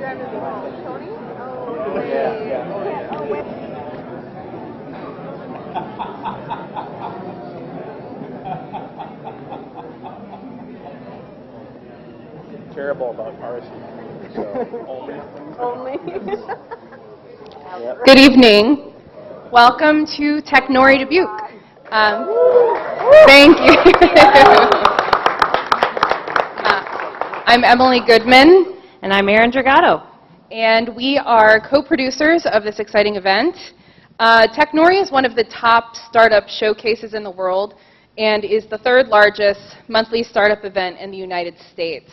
Tony? Oh, Terrible about piracy. So only. Good evening. Welcome to Technori Dubuque. Thank you. I'm Emily Goodman. And I'm Erin Dragato. And we are co-producers of this exciting event. Technori is one of the top startup showcases in the world and is the third largest monthly startup event in the United States.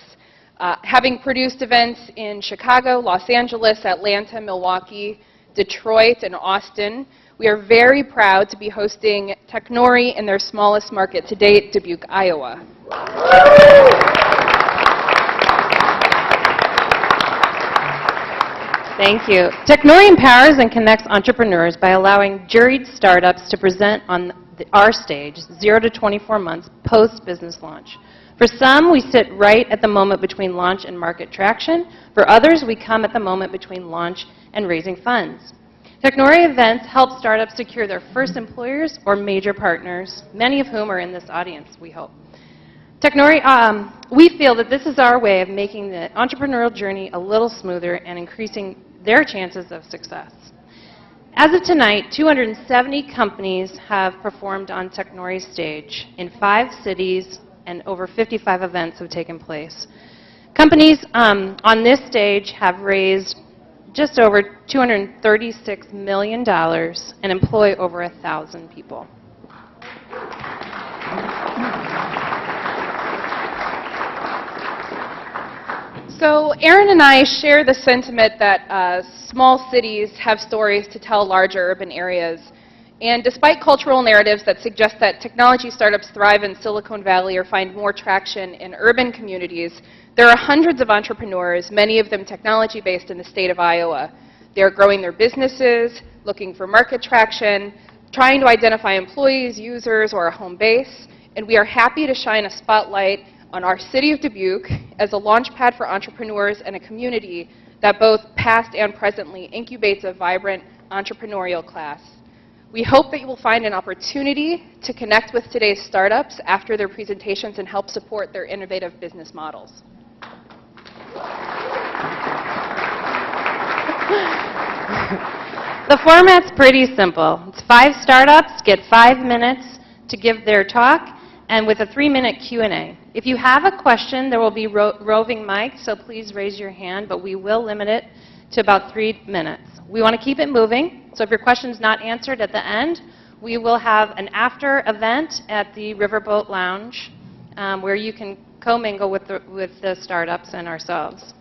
Having produced events in Chicago, Los Angeles, Atlanta, Milwaukee, Detroit, and Austin, we are very proud to be hosting Technori in their smallest market to date, Dubuque, Iowa. Thank you. Technori empowers and connects entrepreneurs by allowing juried startups to present on our stage 0 to 24 months post-business launch. For some, we sit right at the moment between launch and market traction. For others, we come at the moment between launch and raising funds. Technori events help startups secure their first employers or major partners, many of whom are in this audience, we hope. Technori, we feel that this is our way of making the entrepreneurial journey a little smoother and increasing their chances of success. As of tonight, 270 companies have performed on Technori's stage in 5 cities, and over 55 events have taken place. Companies on this stage have raised just over $236 million and employ over 1,000 people. So Erin and I share the sentiment that small cities have stories to tell larger urban areas. And despite cultural narratives that suggest that technology startups thrive in Silicon Valley or find more traction in urban communities, there are hundreds of entrepreneurs, many of them technology-based, in the state of Iowa. They're growing their businesses, looking for market traction, trying to identify employees, users, or a home base. And we are happy to shine a spotlight on our city of Dubuque as a launchpad for entrepreneurs and a community that both past and presently incubates a vibrant entrepreneurial class. We hope that you will find an opportunity to connect with today's startups after their presentations and help support their innovative business models. The format's pretty simple. It's 5 startups get 5 minutes to give their talk, and with a 3-minute Q&A. If you have a question, there will be roving mics, so please raise your hand, but we will limit it to about 3 minutes. We want to keep it moving, so if your question's not answered at the end, we will have an after event at the Riverboat Lounge where you can commingle with the startups and ourselves.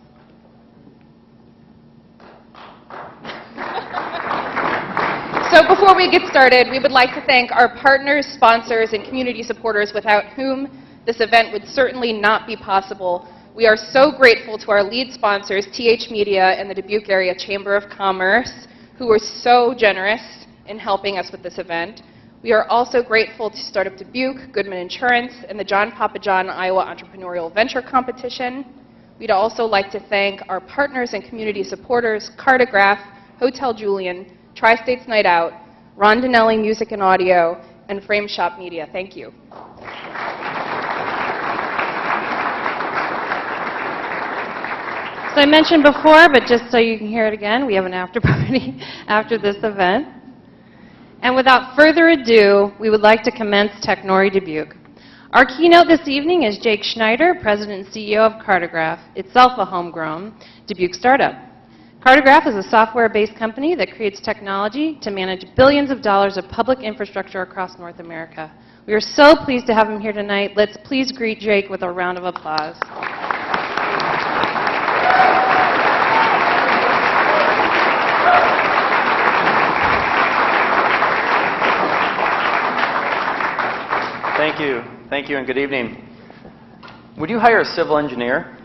So before we get started, we would like to thank our partners, sponsors, and community supporters without whom this event would certainly not be possible. We are so grateful to our lead sponsors, TH Media and the Dubuque Area Chamber of Commerce, who were so generous in helping us with this event. We are also grateful to Startup Dubuque, Goodman Insurance, and the John Papa John Iowa Entrepreneurial Venture Competition. We'd also like to thank our partners and community supporters, Cartograph, Hotel Julian, Tri-States Night Out, Rondinelli Music and Audio, and Frame Shop Media. Thank you. So I mentioned before, but just so you can hear it again, we have an after party after this event. And without further ado, we would like to commence Technori Dubuque. Our keynote this evening is Jake Schneider, President and CEO of Cartograph, itself a homegrown Dubuque startup. Cartograph is a software-based company that creates technology to manage billions of dollars of public infrastructure across North America. We are so pleased to have him here tonight. Let's please greet Jake with a round of applause. Thank you, and good evening. Would you hire a civil engineer?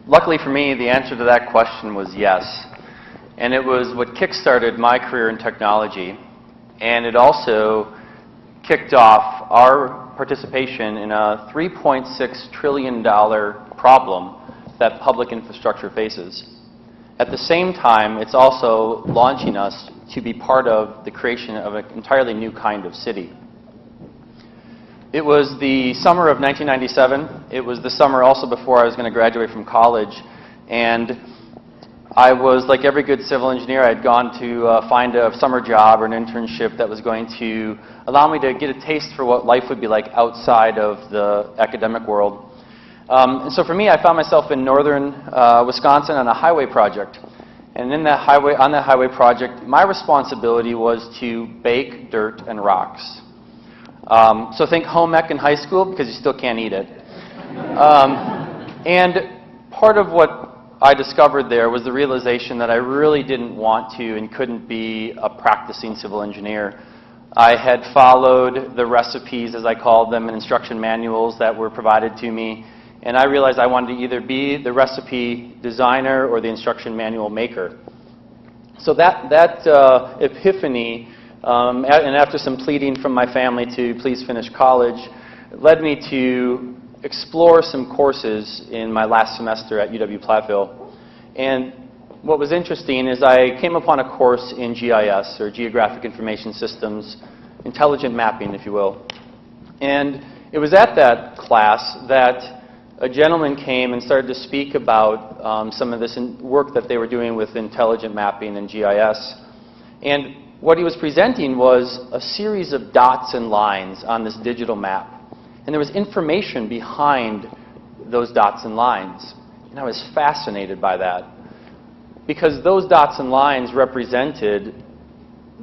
Luckily for me, the answer to that question was yes. And it was what kick-started my career in technology. And it also kicked off our participation in a $3.6 trillion problem that public infrastructure faces. At the same time, it's also launching us to be part of the creation of an entirely new kind of city. It was the summer of 1997. It was the summer also before I was going to graduate from college. And I was, like every good civil engineer, I had gone to find a summer job or an internship that was going to allow me to get a taste for what life would be like outside of the academic world. And so for me, I found myself in northern Wisconsin on a highway project. And on that highway project, my responsibility was to bake dirt and rocks. So think home ec in high school, because you still can't eat it. And part of what I discovered there was the realization that I really didn't want to and couldn't be a practicing civil engineer. I had followed the recipes, as I called them, and instruction manuals that were provided to me, and I realized I wanted to either be the recipe designer or the instruction manual maker. So that epiphany, and after some pleading from my family to please finish college, led me to explore some courses in my last semester at UW-Platteville. And what was interesting is I came upon a course in GIS, or Geographic Information Systems, intelligent mapping, if you will. And it was at that class that a gentleman came and started to speak about some of this work that they were doing with intelligent mapping and GIS. And what he was presenting was a series of dots and lines on this digital map. And there was information behind those dots and lines. And I was fascinated by that, because those dots and lines represented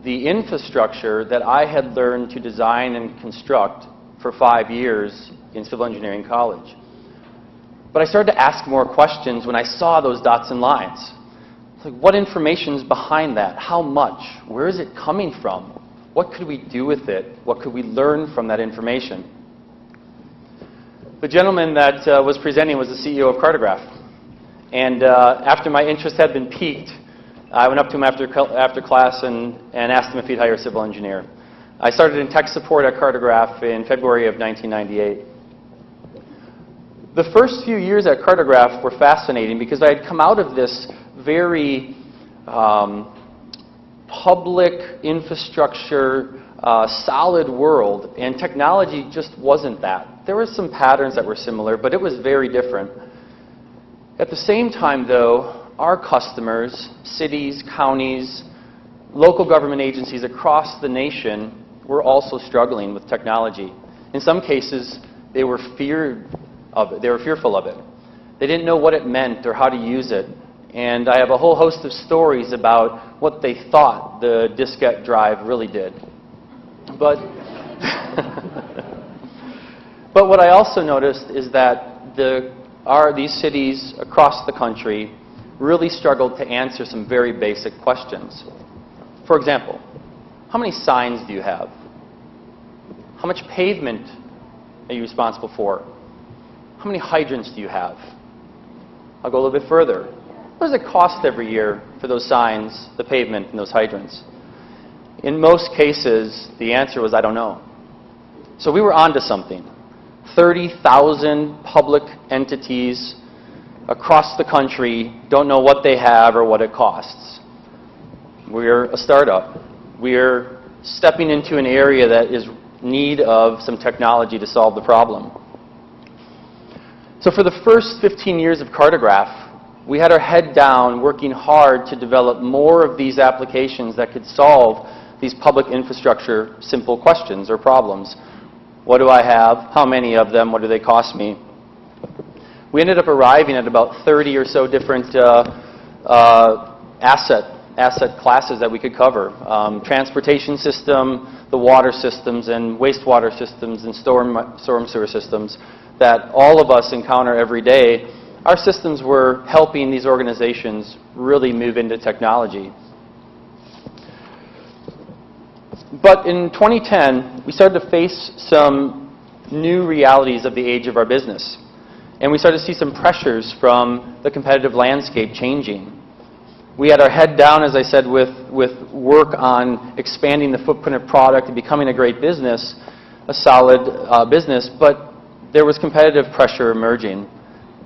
the infrastructure that I had learned to design and construct for 5 years in civil engineering college. But I started to ask more questions when I saw those dots and lines. It's like, what information is behind that? How much? Where is it coming from? What could we do with it? What could we learn from that information? The gentleman that was presenting was the CEO of Cartograph. And after my interest had been piqued, I went up to him after class and asked him if he'd hire a civil engineer. I started in tech support at Cartograph in February of 1998. The first few years at Cartograph were fascinating because I had come out of this very public infrastructure, solid world, and technology just wasn't that. There were some patterns that were similar, but it was very different. At the same time, though, our customers, cities, counties, local government agencies across the nation were also struggling with technology. In some cases, they were fearful of it. They didn't know what it meant or how to use it. And I have a whole host of stories about what they thought the diskette drive really did. But what I also noticed is that these cities across the country really struggled to answer some very basic questions. For example, how many signs do you have? How much pavement are you responsible for? How many hydrants do you have? I'll go a little bit further. What does it cost every year for those signs, the pavement, and those hydrants? In most cases, the answer was, I don't know. So we were onto something. 30,000 public entities across the country don't know what they have or what it costs. We're a startup. We're stepping into an area that is in need of some technology to solve the problem. So for the first 15 years of Cartograph, we had our head down working hard to develop more of these applications that could solve these public infrastructure simple questions or problems. What do I have? How many of them? What do they cost me? We ended up arriving at about 30 or so different asset classes that we could cover. Transportation system, the water systems, and wastewater systems, and storm sewer systems that all of us encounter every day. Our systems were helping these organizations really move into technology. But in 2010, we started to face some new realities of the age of our business. And we started to see some pressures from the competitive landscape changing. We had our head down, as I said, with work on expanding the footprint of product and becoming a great business, a solid business, but there was competitive pressure emerging.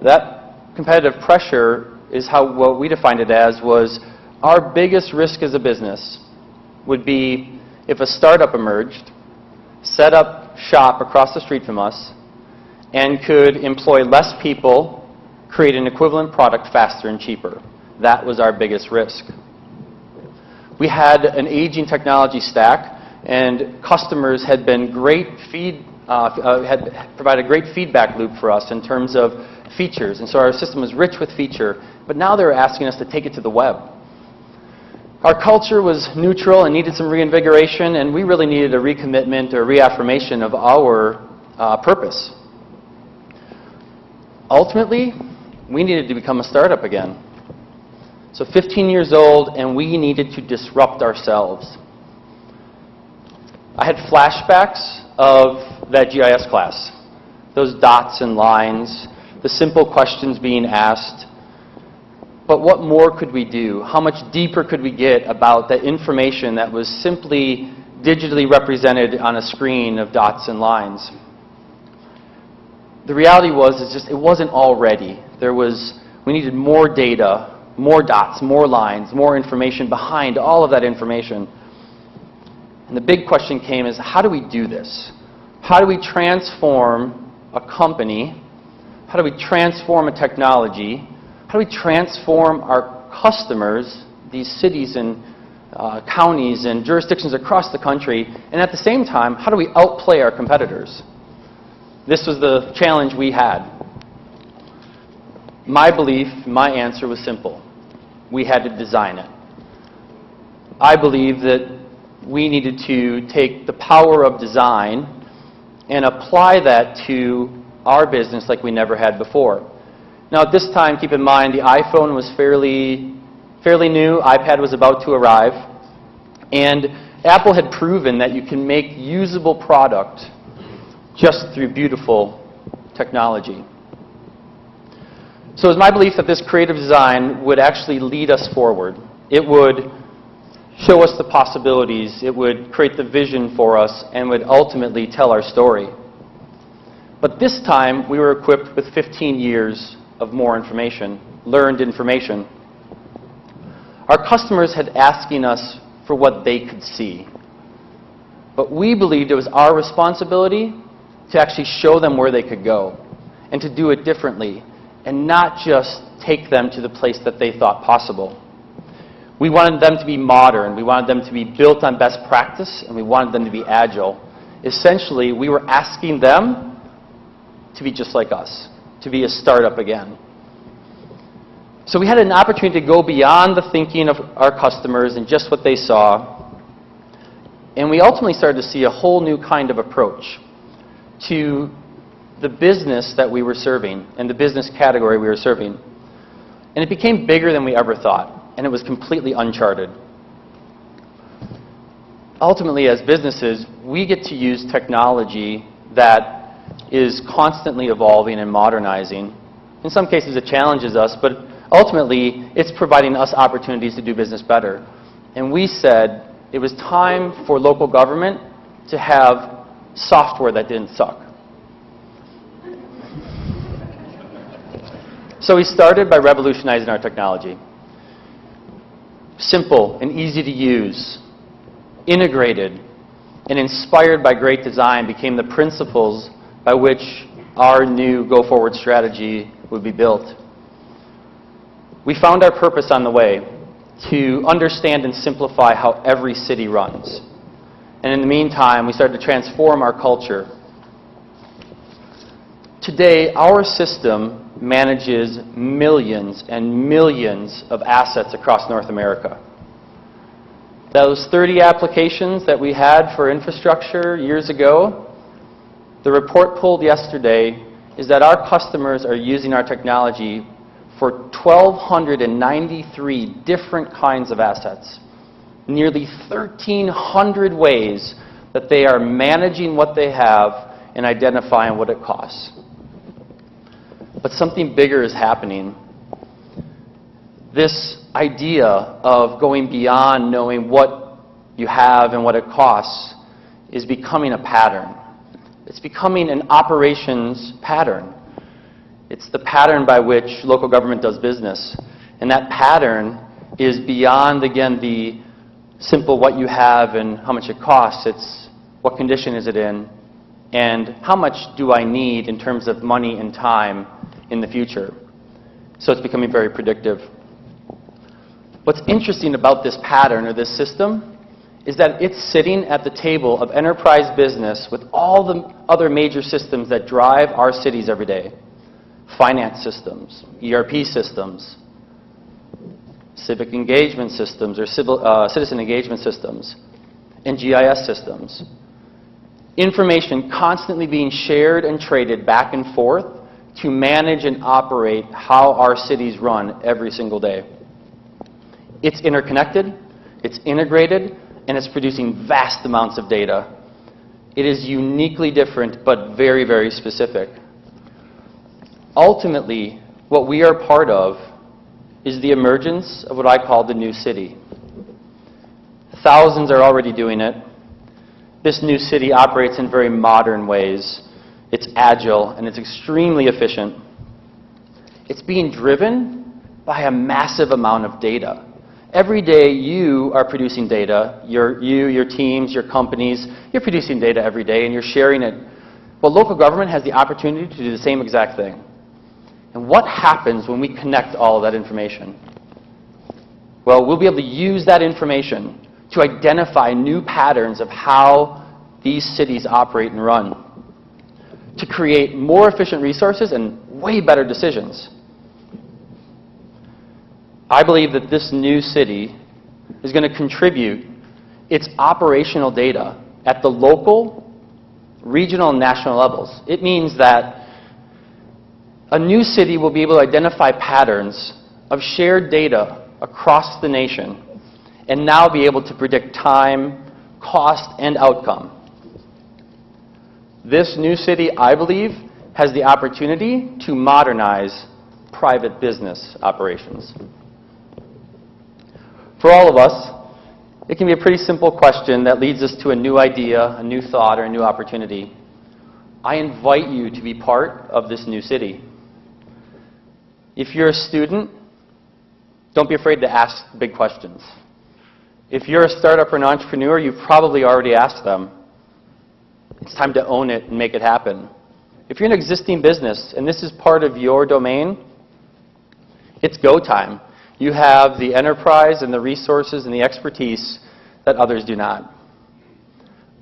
That competitive pressure is what we defined it as was our biggest risk as a business would be if a startup emerged, set up shop across the street from us, and could employ less people, create an equivalent product faster and cheaper. That was our biggest risk. We had an aging technology stack, and customers had been had provided a great feedback loop for us in terms of features, and so our system was rich with feature, but now they were asking us to take it to the web. Our culture was neutral and needed some reinvigoration, and we really needed a recommitment or reaffirmation of our purpose. Ultimately, we needed to become a startup again. So 15 years old, and we needed to disrupt ourselves. I had flashbacks of that GIS class, those dots and lines, the simple questions being asked. But what more could we do? How much deeper could we get about the information that was simply digitally represented on a screen of dots and lines? The reality was, it wasn't all ready. We needed more data, more dots, more lines, more information behind all of that information. And the big question came is, how do we do this? How do we transform a company? How do we transform a technology? How do we transform our customers, these cities and counties and jurisdictions across the country, and at the same time, how do we outplay our competitors? This was the challenge we had. My belief, my answer was simple. We had to design it. I believe that we needed to take the power of design and apply that to our business like we never had before. Now, at this time, keep in mind, the iPhone was fairly new. iPad was about to arrive. And Apple had proven that you can make usable product just through beautiful technology. So it was my belief that this creative design would actually lead us forward. It would show us the possibilities. It would create the vision for us and would ultimately tell our story. But this time, we were equipped with 15 years of more information, learned information. Our customers had asking us for what they could see. But we believed it was our responsibility to actually show them where they could go and to do it differently and not just take them to the place that they thought possible. We wanted them to be modern. We wanted them to be built on best practice, and we wanted them to be agile. Essentially, we were asking them to be just like us, to be a startup again. So we had an opportunity to go beyond the thinking of our customers and just what they saw. And we ultimately started to see a whole new kind of approach to the business that we were serving and the business category we were serving. And it became bigger than we ever thought, and it was completely uncharted. Ultimately, as businesses, we get to use technology that is constantly evolving and modernizing. In some cases, it challenges us, but ultimately, it's providing us opportunities to do business better. And we said it was time for local government to have software that didn't suck. So we started by revolutionizing our technology. Simple and easy to use, integrated, and inspired by great design became the principles by which our new go-forward strategy would be built. We found our purpose on the way to understand and simplify how every city runs. And in the meantime, we started to transform our culture. Today, our system manages millions and millions of assets across North America. Those 30 applications that we had for infrastructure years ago, the report pulled yesterday is that our customers are using our technology for 1,293 different kinds of assets. Nearly 1,300 ways that they are managing what they have and identifying what it costs. But something bigger is happening. This idea of going beyond knowing what you have and what it costs is becoming a pattern. It's becoming an operations pattern. It's the pattern by which local government does business. And that pattern is beyond, again, the simple what you have and how much it costs. It's what condition is it in, and how much do I need in terms of money and time in the future. So it's becoming very predictive. What's interesting about this pattern or this system is that it's sitting at the table of enterprise business with all the other major systems that drive our cities every day. Finance systems, ERP systems, civic engagement systems or citizen engagement systems, and GIS systems. Information constantly being shared and traded back and forth to manage and operate how our cities run every single day. It's interconnected, it's integrated, and it's producing vast amounts of data. It is uniquely different, but very, very specific. Ultimately, what we are part of is the emergence of what I call the new city. Thousands are already doing it. This new city operates in very modern ways. It's agile and it's extremely efficient. It's being driven by a massive amount of data. Every day you are producing data. Your teams, your companies, you're producing data every day and you're sharing it. Well, local government has the opportunity to do the same exact thing. And what happens when we connect all of that information? Well, we'll be able to use that information to identify new patterns of how these cities operate and run, to create more efficient resources and way better decisions. I believe that this new city is going to contribute its operational data at the local, regional, and national levels. It means that a new city will be able to identify patterns of shared data across the nation and now be able to predict time, cost, and outcome. This new city, I believe, has the opportunity to modernize private business operations. For all of us, it can be a pretty simple question that leads us to a new idea, a new thought, or a new opportunity. I invite you to be part of this new city. If you're a student, don't be afraid to ask big questions. If you're a startup or an entrepreneur, you've probably already asked them. It's time to own it and make it happen. If you're an existing business and this is part of your domain, it's go time. You have the enterprise and the resources and the expertise that others do not.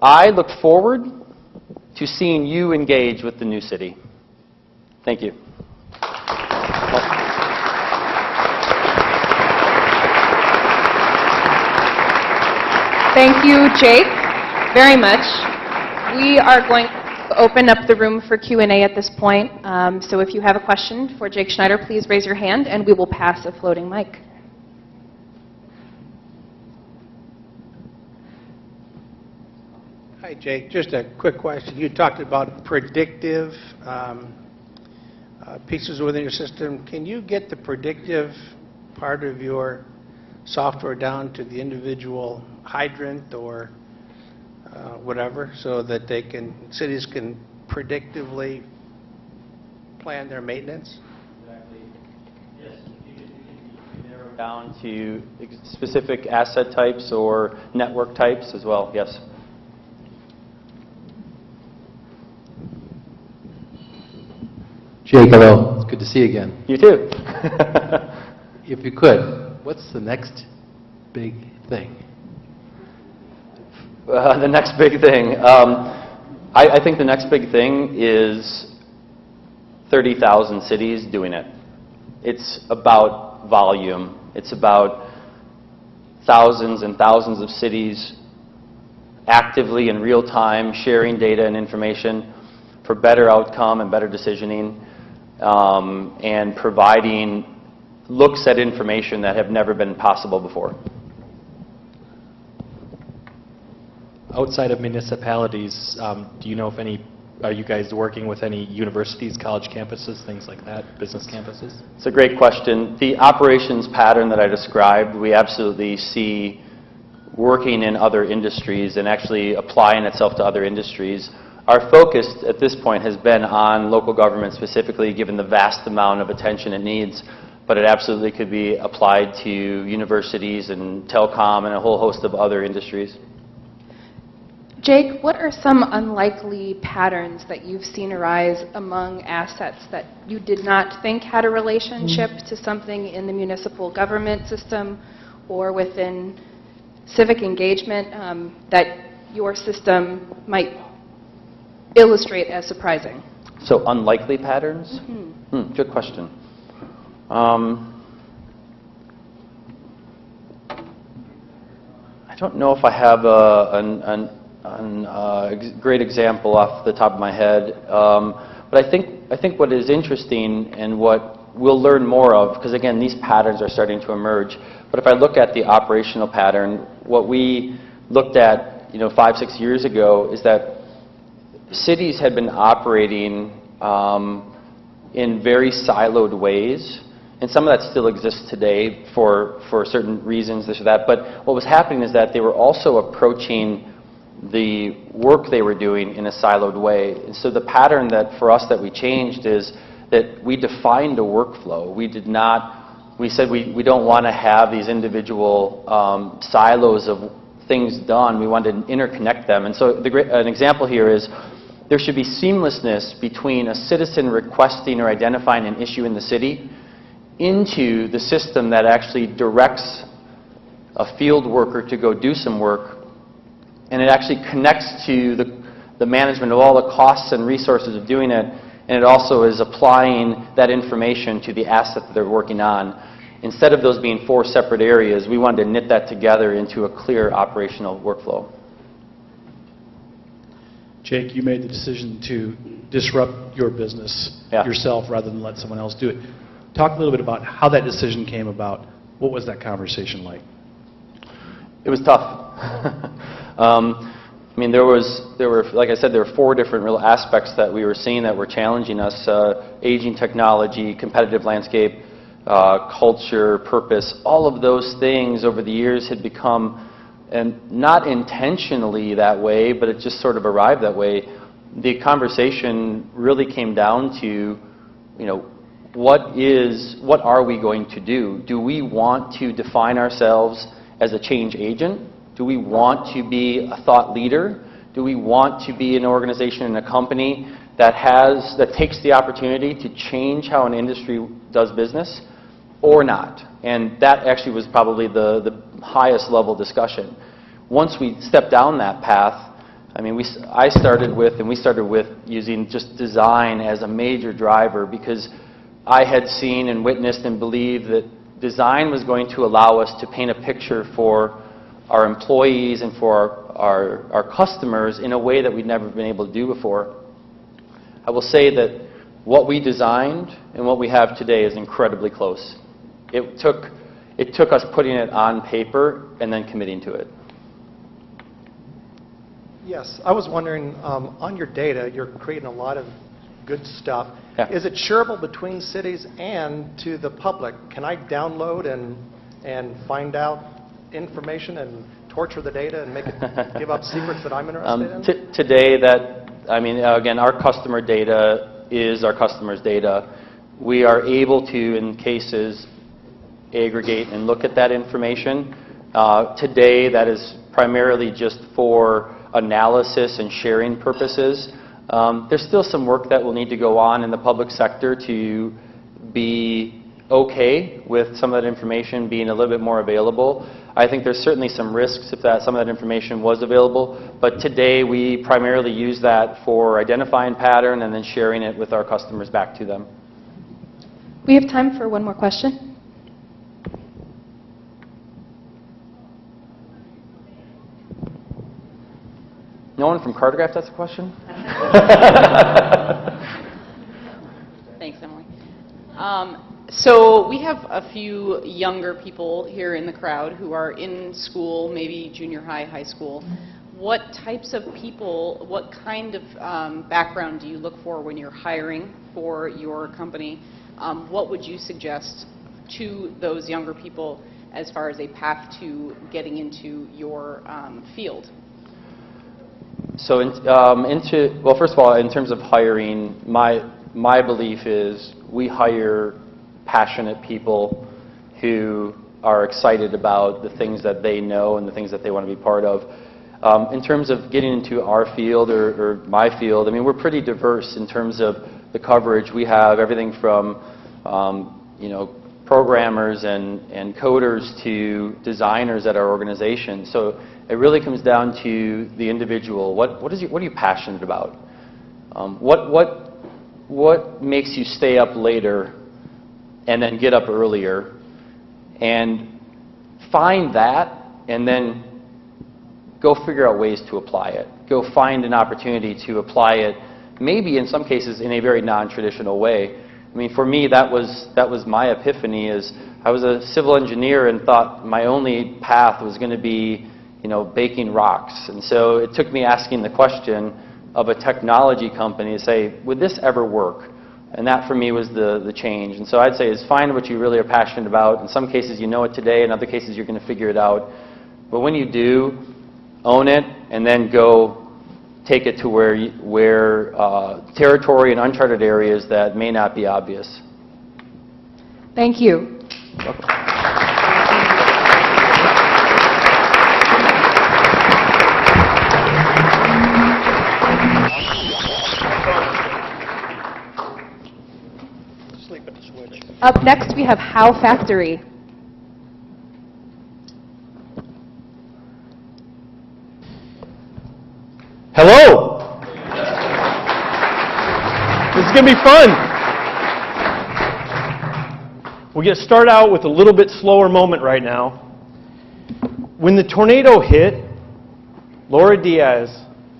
I look forward to seeing you engage with the new city. Thank you. Thank you, Jake, very much. We are going to open up the room for Q&A at this point. So if you have a question for Jake Schneider, please raise your hand and we will pass a floating mic. Hi, Jake. Just a quick question. You talked about predictive pieces within your system. Can you get the predictive part of your software down to the individual hydrant or whatever, so that cities can predictively plan their maintenance? Exactly. Yes, you can narrow down to specific asset types or network types as well. Yes. Jake, hello. It's good to see you again. You too. If you could, what's the next big thing? The next big thing. I think the next big thing is 30,000 cities doing it. It's about volume. It's about thousands and thousands of cities actively in real time sharing data and information for better outcome and better decisioning, and providing looks at information that have never been possible before. Outside of municipalities, do you know if are you guys working with any universities, college campuses, things like that, business campuses? It's a great question. The operations pattern that I described, we absolutely see working in other industries and actually applying itself to other industries. Our focus at this point has been on local government specifically, given the vast amount of attention it needs, but it absolutely could be applied to universities and telecom and a whole host of other industries. Jake, what are some unlikely patterns that you've seen arise among assets that you did not think had a relationship to something in the municipal government system or within civic engagement that your system might illustrate as surprising? So unlikely patterns? Good question. I don't know if I have a great example off the top of my head, but I think what is interesting and what we'll learn more of, because again these patterns are starting to emerge, but if I look at the operational pattern, what we looked at 5-6 years ago is that cities had been operating in very siloed ways, and some of that still exists today for certain reasons, this or that, but what was happening is that they were also approaching the work they were doing in a siloed way. And so the pattern that for us that we changed is that we defined a workflow. We said we don't want to have these individual silos of things done. We wanted to interconnect them. And so an example here is there should be seamlessness between a citizen requesting or identifying an issue in the city into the system that actually directs a field worker to go do some work, and it actually connects to the management of all the costs and resources of doing it, and it also is applying that information to the asset that they're working on. Instead of those being 4 separate areas, we wanted to knit that together into a clear operational workflow. Jake, you made the decision to disrupt your business yourself rather than let someone else do it. Talk a little bit about how that decision came about. What was that conversation like? It was tough. I mean, there were, like I said, there were 4 different real aspects that we were seeing that were challenging us: aging technology, competitive landscape, culture, purpose. All of those things over the years had become, and not intentionally that way, but it just sort of arrived that way. The conversation really came down to, what are we going to do? Do we want to define ourselves as a change agent? Do we want to be a thought leader? Do we want to be an organization and a company that takes the opportunity to change how an industry does business, or not? And that actually was probably the highest level discussion. Once we stepped down that path, I mean, we started with using just design as a major driver, because I had seen and witnessed and believed that design was going to allow us to paint a picture for our employees and for our customers in a way that we'd never been able to do before. I will say that what we designed and what we have today is incredibly close. It took us putting it on paper and then committing to it. Yes, I was wondering, on your data, you're creating a lot of good stuff. Yeah. Is it shareable between cities and to the public? Can I download and find out information and torture the data and make it give up secrets that I'm interested in? Today, again, our customer data is our customers' data. We are able to, in cases, aggregate and look at that information. Today, that is primarily just for analysis and sharing purposes. There's still some work that will need to go on in the public sector to be okay with some of that information being a little bit more available. I think there's certainly some risks if some of that information was available, but today we primarily use that for identifying pattern and then sharing it with our customers back to them. We have time for one more question. No one from Cartograph has a question? Thanks, Emily. So we have a few younger people here in the crowd who are in school, maybe junior high, high school. What types of people, what kind of background do you look for when you're hiring for your company? What would you suggest to those younger people as far as a path to getting into your field? So, well, first of all, in terms of hiring, my belief is we hire passionate people who are excited about the things that they know and the things that they want to be part of. In terms of getting into our field or my field, I mean, we're pretty diverse in terms of the coverage. We have everything from, programmers and coders to designers at our organization. So it really comes down to the individual. What are you passionate about? What makes you stay up later and then get up earlier? And find that, and then go figure out ways to apply it. Go find an opportunity to apply it, maybe in some cases in a very non-traditional way. I mean, for me, that was my epiphany. Is I was a civil engineer and thought my only path was going to be, baking rocks. And so it took me asking the question of a technology company to say, would this ever work? And that for me was the change. And so I'd say is find what you really are passionate about. In some cases you know it today, in other cases you're going to figure it out. But when you do, own it and then go take it to where territory and uncharted areas that may not be obvious. Thank you. Sleep at the switch. Up next, we have How Factory. Hello! This is going to be fun. We're going to start out with a little bit slower moment right now. When the tornado hit, Laura Diaz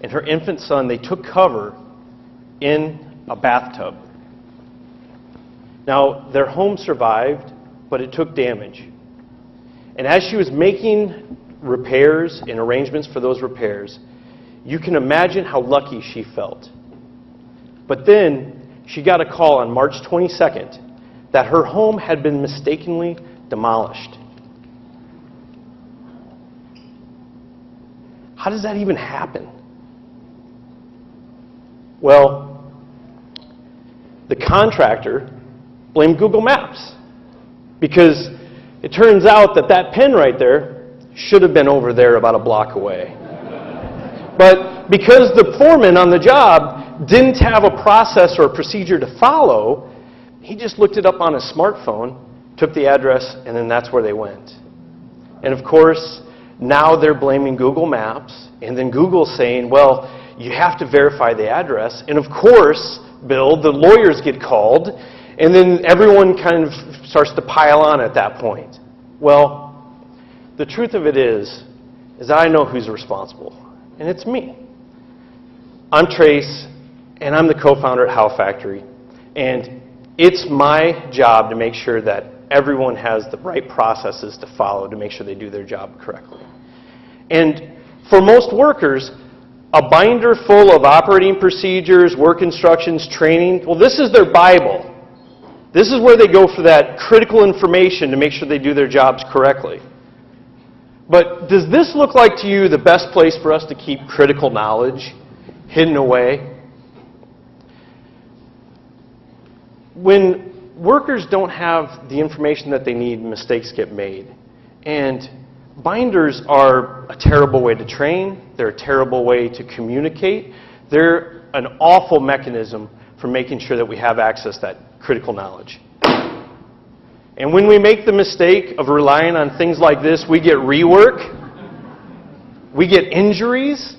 and her infant son, they took cover in a bathtub. Now, their home survived, but it took damage. And as she was making repairs and arrangements for those repairs, you can imagine how lucky she felt. But then she got a call on March 22nd that her home had been mistakenly demolished. How does that even happen? Well, the contractor blamed Google Maps because it turns out that that pin right there should have been over there about a block away. But because the foreman on the job didn't have a process or a procedure to follow, he just looked it up on his smartphone, took the address, and then that's where they went. And of course, now they're blaming Google Maps, and then Google's saying, well, you have to verify the address. And of course, Bill, the lawyers get called, and then everyone kind of starts to pile on at that point. Well, the truth of it is I know who's responsible. And it's me. I'm Trace, and I'm the co-founder at How Factory. And it's my job to make sure that everyone has the right processes to follow to make sure they do their job correctly. And for most workers, a binder full of operating procedures, work instructions, training, well, this is their Bible. This is where they go for that critical information to make sure they do their jobs correctly. But does this look like to you the best place for us to keep critical knowledge hidden away? When workers don't have the information that they need, mistakes get made. And binders are a terrible way to train. They're a terrible way to communicate. They're an awful mechanism for making sure that we have access to that critical knowledge. And when we make the mistake of relying on things like this, we get rework, we get injuries,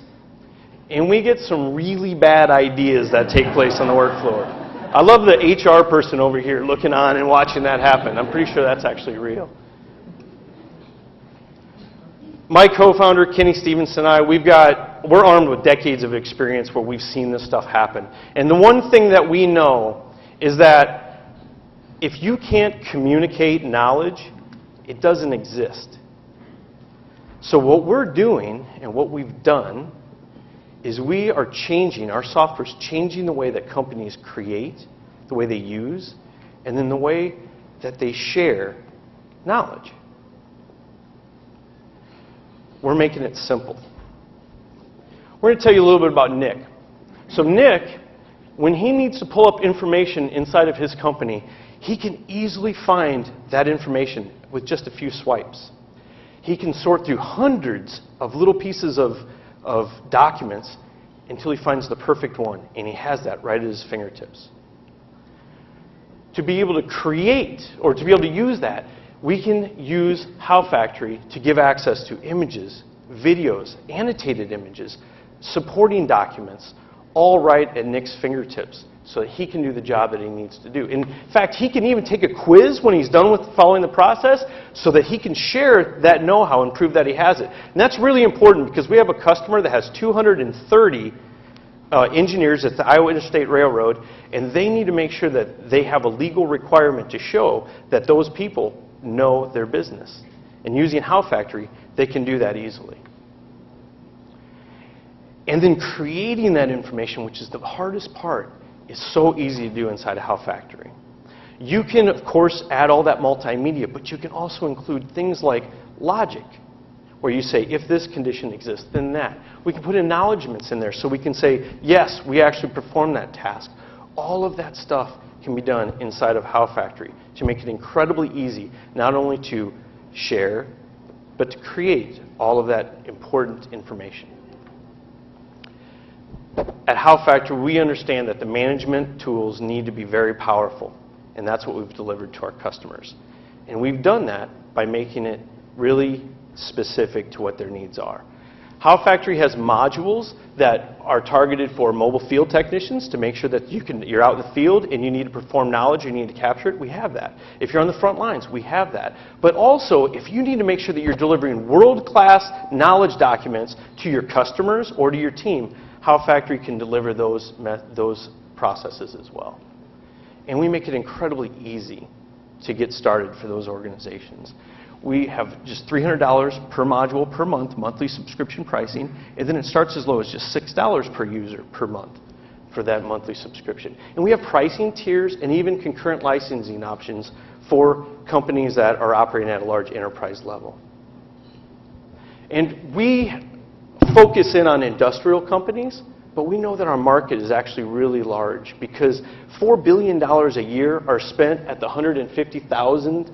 and we get some really bad ideas that take place on the work floor. I love the HR person over here looking on and watching that happen. I'm pretty sure that's actually real. My co-founder, Kenny Stevenson, and I, we're armed with decades of experience where we've seen this stuff happen. And the one thing that we know is that if you can't communicate knowledge, it doesn't exist. So what we're doing and what we've done is we are changing, our software's changing the way that companies create, the way they use, and then the way that they share knowledge. We're making it simple. We're going to tell you a little bit about Nick. So Nick, when he needs to pull up information inside of his company, he can easily find that information with just a few swipes. He can sort through hundreds of little pieces of documents until he finds the perfect one, and he has that right at his fingertips. To be able to create, or to be able to use that, we can use HowFactory to give access to images, videos, annotated images, supporting documents, all right at Nick's fingertips, so that he can do the job that he needs to do. In fact, he can even take a quiz when he's done with following the process so that he can share that know-how and prove that he has it. And that's really important because we have a customer that has 230 engineers at the Iowa Interstate Railroad, and they need to make sure that they have a legal requirement to show that those people know their business. And using HowFactory, they can do that easily. And then creating that information, which is the hardest part, is so easy to do inside of HowFactory. You can, of course, add all that multimedia, but you can also include things like logic, where you say, if this condition exists, then that. We can put acknowledgments in there so we can say, yes, we actually performed that task. All of that stuff can be done inside of HowFactory to make it incredibly easy, not only to share, but to create all of that important information. At HowFactory, we understand that the management tools need to be very powerful, and that's what we've delivered to our customers. And we've done that by making it really specific to what their needs are. HowFactory has modules that are targeted for mobile field technicians to make sure that you're out in the field and you need to perform knowledge, you need to capture it, we have that. If you're on the front lines, we have that. But also, if you need to make sure that you're delivering world-class knowledge documents to your customers or to your team, HowFactory can deliver those processes as well. And we make it incredibly easy to get started for those organizations. We have just $300 per module per month, monthly subscription pricing, and then it starts as low as just $6 per user per month for that monthly subscription. And we have pricing tiers and even concurrent licensing options for companies that are operating at a large enterprise level. And we focus in on industrial companies, but we know that our market is actually really large because $4 billion a year are spent at the 150,000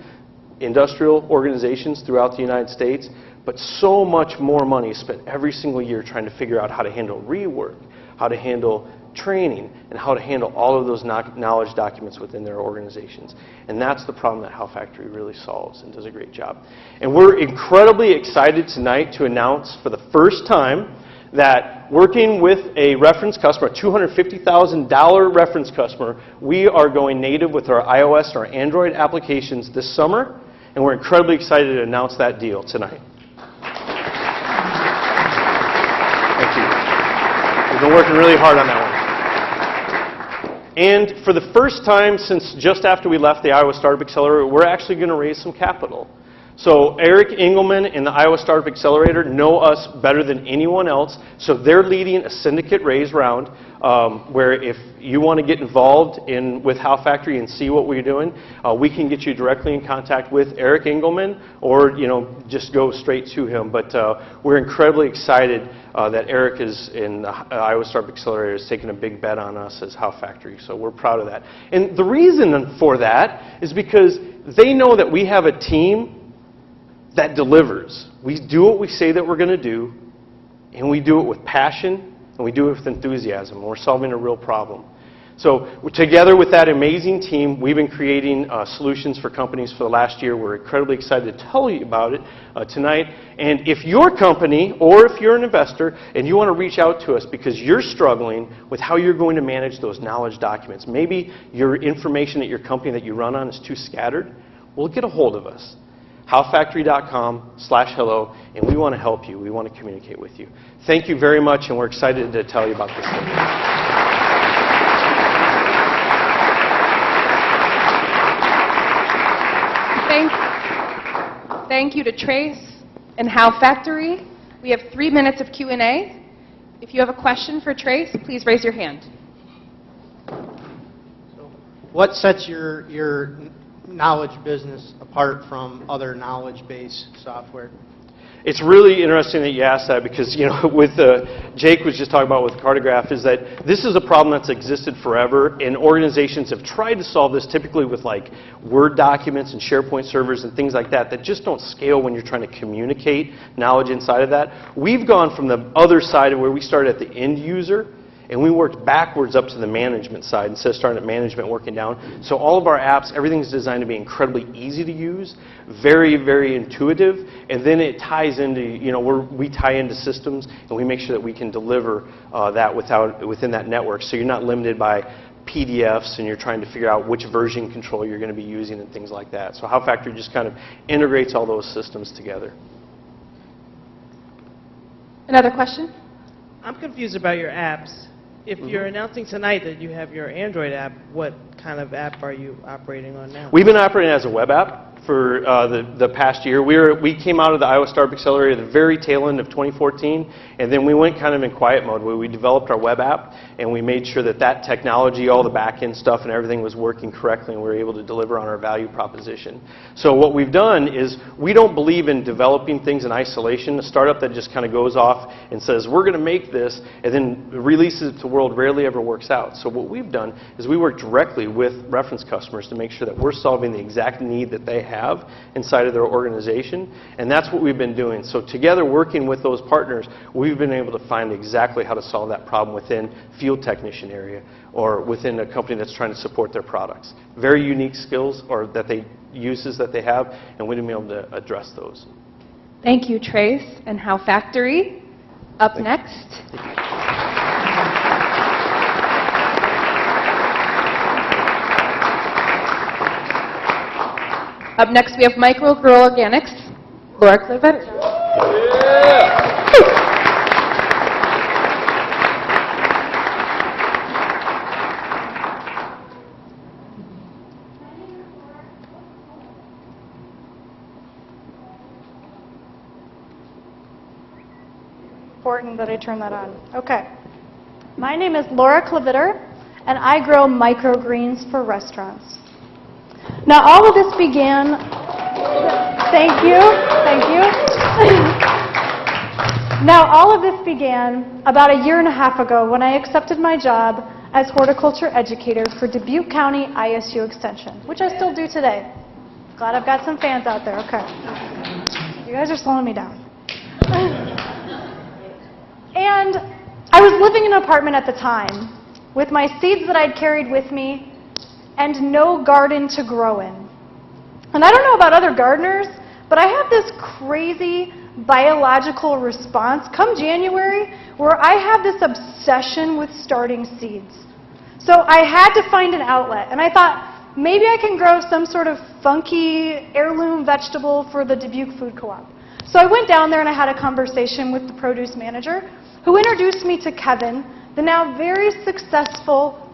industrial organizations throughout the United States, but so much more money is spent every single year trying to figure out how to handle rework, how to handle training, and how to handle all of those knowledge documents within their organizations. And that's the problem that HowFactory really solves and does a great job. And we're incredibly excited tonight to announce for the first time that working with a reference customer, a $250,000 reference customer, we are going native with our iOS and our Android applications this summer, and we're incredibly excited to announce that deal tonight. Thank you. We've been working really hard on that one. And for the first time since just after we left the Iowa Startup Accelerator, we're actually going to raise some capital. So Eric Engelman and the Iowa Startup Accelerator know us better than anyone else, so they're leading a syndicate raise round where if you want to get involved with HowFactory and see what we're doing, we can get you directly in contact with Eric Engelman or just go straight to him. But we're incredibly excited that Eric is in the Iowa Startup Accelerator is taking a big bet on us as HowFactory, so we're proud of that. And the reason for that is because they know that we have a team that delivers. We do what we say that we're going to do, and we do it with passion, and we do it with enthusiasm, and we're solving a real problem. So together with that amazing team, we've been creating solutions for companies for the last year. We're incredibly excited to tell you about it tonight. And if your company, or if you're an investor, and you want to reach out to us because you're struggling with how you're going to manage those knowledge documents, maybe your information at your company that you run on is too scattered, well, get a hold of us. HowFactory.com/hello, and we want to help you. We want to communicate with you. Thank you very much, and we're excited to tell you about this thing. Thank you to Trace and HowFactory. We have 3 minutes of Q&A. If you have a question for Trace, please raise your hand. What sets your knowledge business apart from other knowledge-based software? It's really interesting that you asked that because, with Jake was just talking about with Cartograph is that this is a problem that's existed forever, and organizations have tried to solve this typically with like Word documents and SharePoint servers and things like that just don't scale when you're trying to communicate knowledge inside of that. We've gone from the other side of where we started at the end user, and we worked backwards up to the management side instead of starting at management working down. So all of our apps, everything's designed to be incredibly easy to use, very, very intuitive, and then it ties into, we tie into systems, and we make sure that we can deliver that within that network. So you're not limited by PDFs and you're trying to figure out which version control you're going to be using and things like that. So HowFactory just kind of integrates all those systems together. Another question? I'm confused about your apps. If you're announcing tonight that you have your Android app, what kind of app are you operating on now? We've been operating as a web app for the past year. We came out of the Iowa Startup Accelerator at the very tail end of 2014, and then we went kind of in quiet mode where we developed our web app, and we made sure that that technology, all the back-end stuff and everything was working correctly, and we were able to deliver on our value proposition. So what we've done is we don't believe in developing things in isolation. A startup that just kind of goes off and says, we're going to make this, and then releases it to the world rarely ever works out. So what we've done is we work directly with reference customers to make sure that we're solving the exact need that they have inside of their organization, and that's what we've been doing. So together, working with those partners, we've been able to find exactly how to solve that problem within field technician area or within a company that's trying to support their products. Very unique skills or uses that they have, and we've been able to address those. Thank you, Trace and HowFactory. Up next. Up next, we have Microgrow Organics, Laura Clivet. Important that I turn that on. Okay. My name is Laura Clevitter, and I grow microgreens for restaurants. Now, all of this began, thank you. Now, all of this began about a year and a half ago when I accepted my job as horticulture educator for Dubuque County ISU Extension, which I still do today. Glad I've got some fans out there, okay. You guys are slowing me down. And I was living in an apartment at the time with my seeds that I'd carried with me and no garden to grow in. And I don't know about other gardeners, but I have this crazy biological response come January where I have this obsession with starting seeds. So I had to find an outlet, and I thought maybe I can grow some sort of funky heirloom vegetable for the Dubuque Food Co-op. So I went down there and I had a conversation with the produce manager who introduced me to Kevin, the now very successful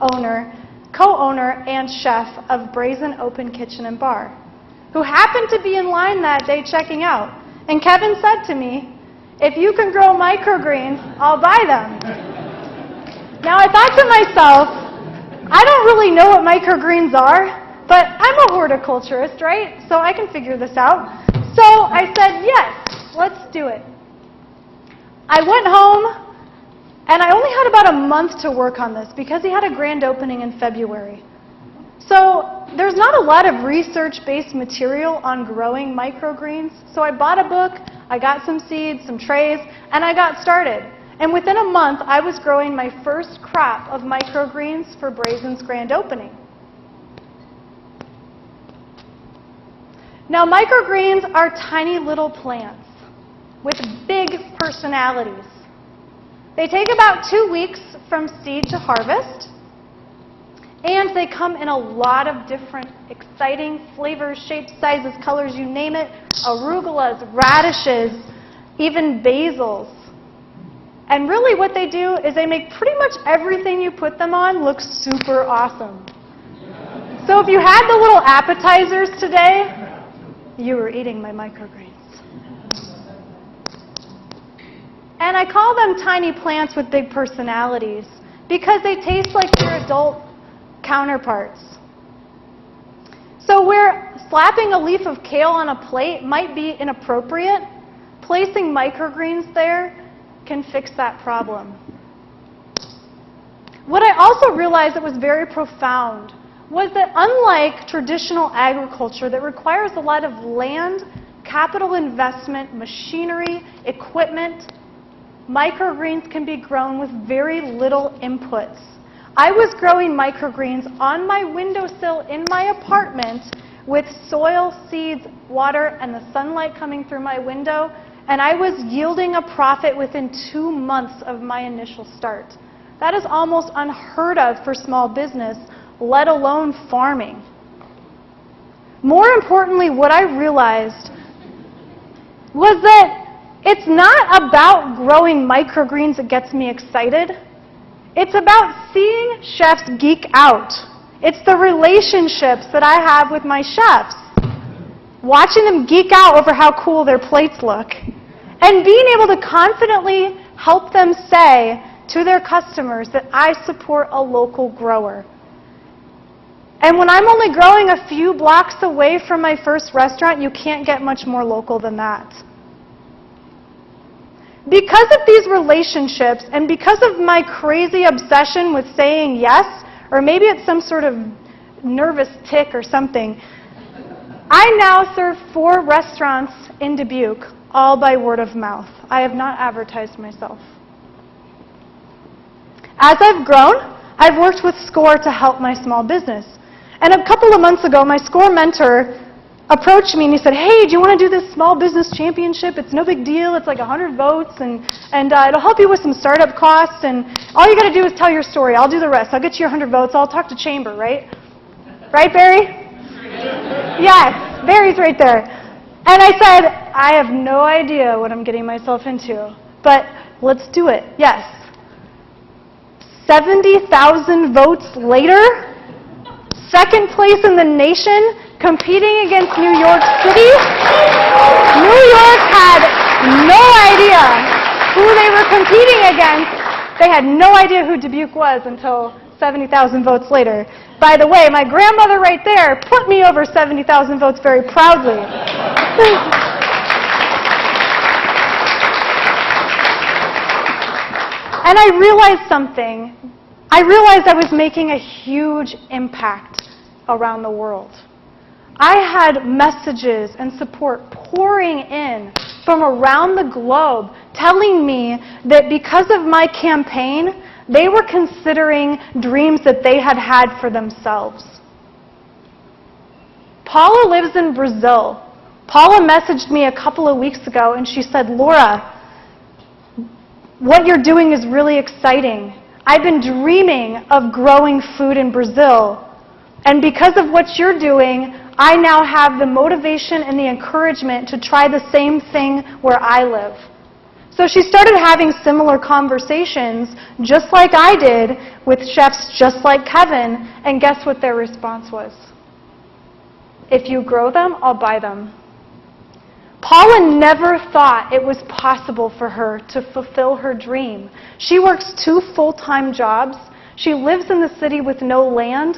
co-owner and chef of Brazen Open Kitchen and Bar, who happened to be in line that day checking out. And Kevin said to me, if you can grow microgreens, I'll buy them. Now I thought to myself, I don't really know what microgreens are, but I'm a horticulturist, right? So I can figure this out. So I said, yes, let's do it. I went home, and I only had about a month to work on this because he had a grand opening in February. So there's not a lot of research-based material on growing microgreens. So I bought a book, I got some seeds, some trays, and I got started. And within a month, I was growing my first crop of microgreens for Brazen's grand opening. Now, microgreens are tiny little plants with big personalities. They take about 2 weeks from seed to harvest, and they come in a lot of different exciting flavors, shapes, sizes, colors, you name it, arugulas, radishes, even basils. And really what they do is they make pretty much everything you put them on look super awesome. So if you had the little appetizers today, you were eating my microgreens. And I call them tiny plants with big personalities because they taste like their adult counterparts. So where slapping a leaf of kale on a plate might be inappropriate, placing microgreens there can fix that problem. What I also realized that was very profound was that unlike traditional agriculture that requires a lot of land, capital investment, machinery, equipment, microgreens can be grown with very little inputs. I was growing microgreens on my windowsill in my apartment with soil, seeds, water, and the sunlight coming through my window, and I was yielding a profit within 2 months of my initial start. That is almost unheard of for small business, let alone farming. More importantly, what I realized was that it's not about growing microgreens that gets me excited. It's about seeing chefs geek out. It's the relationships that I have with my chefs. Watching them geek out over how cool their plates look. And being able to confidently help them say to their customers that I support a local grower. And when I'm only growing a few blocks away from my first restaurant, you can't get much more local than that. Because of these relationships and because of my crazy obsession with saying yes, or maybe it's some sort of nervous tic or something, I now serve 4 restaurants in Dubuque, all by word of mouth. I have not advertised myself. As I've grown, I've worked with SCORE to help my small business. And a couple of months ago, my SCORE mentor approached me and he said, hey, do you want to do this small business championship? It's no big deal. It's like 100 votes, and it'll help you with some startup costs, and all you got to do is tell your story. I'll do the rest. I'll get you your 100 votes. I'll talk to Chamber, right? Right, Barry? Yes, Barry's right there. And I said, I have no idea what I'm getting myself into, but let's do it. Yes. 70,000 votes later, second place in the nation, competing against New York City. New York had no idea who they were competing against. They had no idea who Dubuque was until 70,000 votes later. By the way, my grandmother right there put me over 70,000 votes very proudly. And I realized something. I realized I was making a huge impact around the world. I had messages and support pouring in from around the globe telling me that because of my campaign, they were considering dreams that they had had for themselves. Paula lives in Brazil. Paula messaged me a couple of weeks ago and she said, Laura, what you're doing is really exciting. I've been dreaming of growing food in Brazil, and because of what you're doing, I now have the motivation and the encouragement to try the same thing where I live. So she started having similar conversations, just like I did, with chefs just like Kevin, and guess what their response was? If you grow them, I'll buy them. Paula never thought it was possible for her to fulfill her dream. She works 2 full-time jobs. She lives in the city with no land,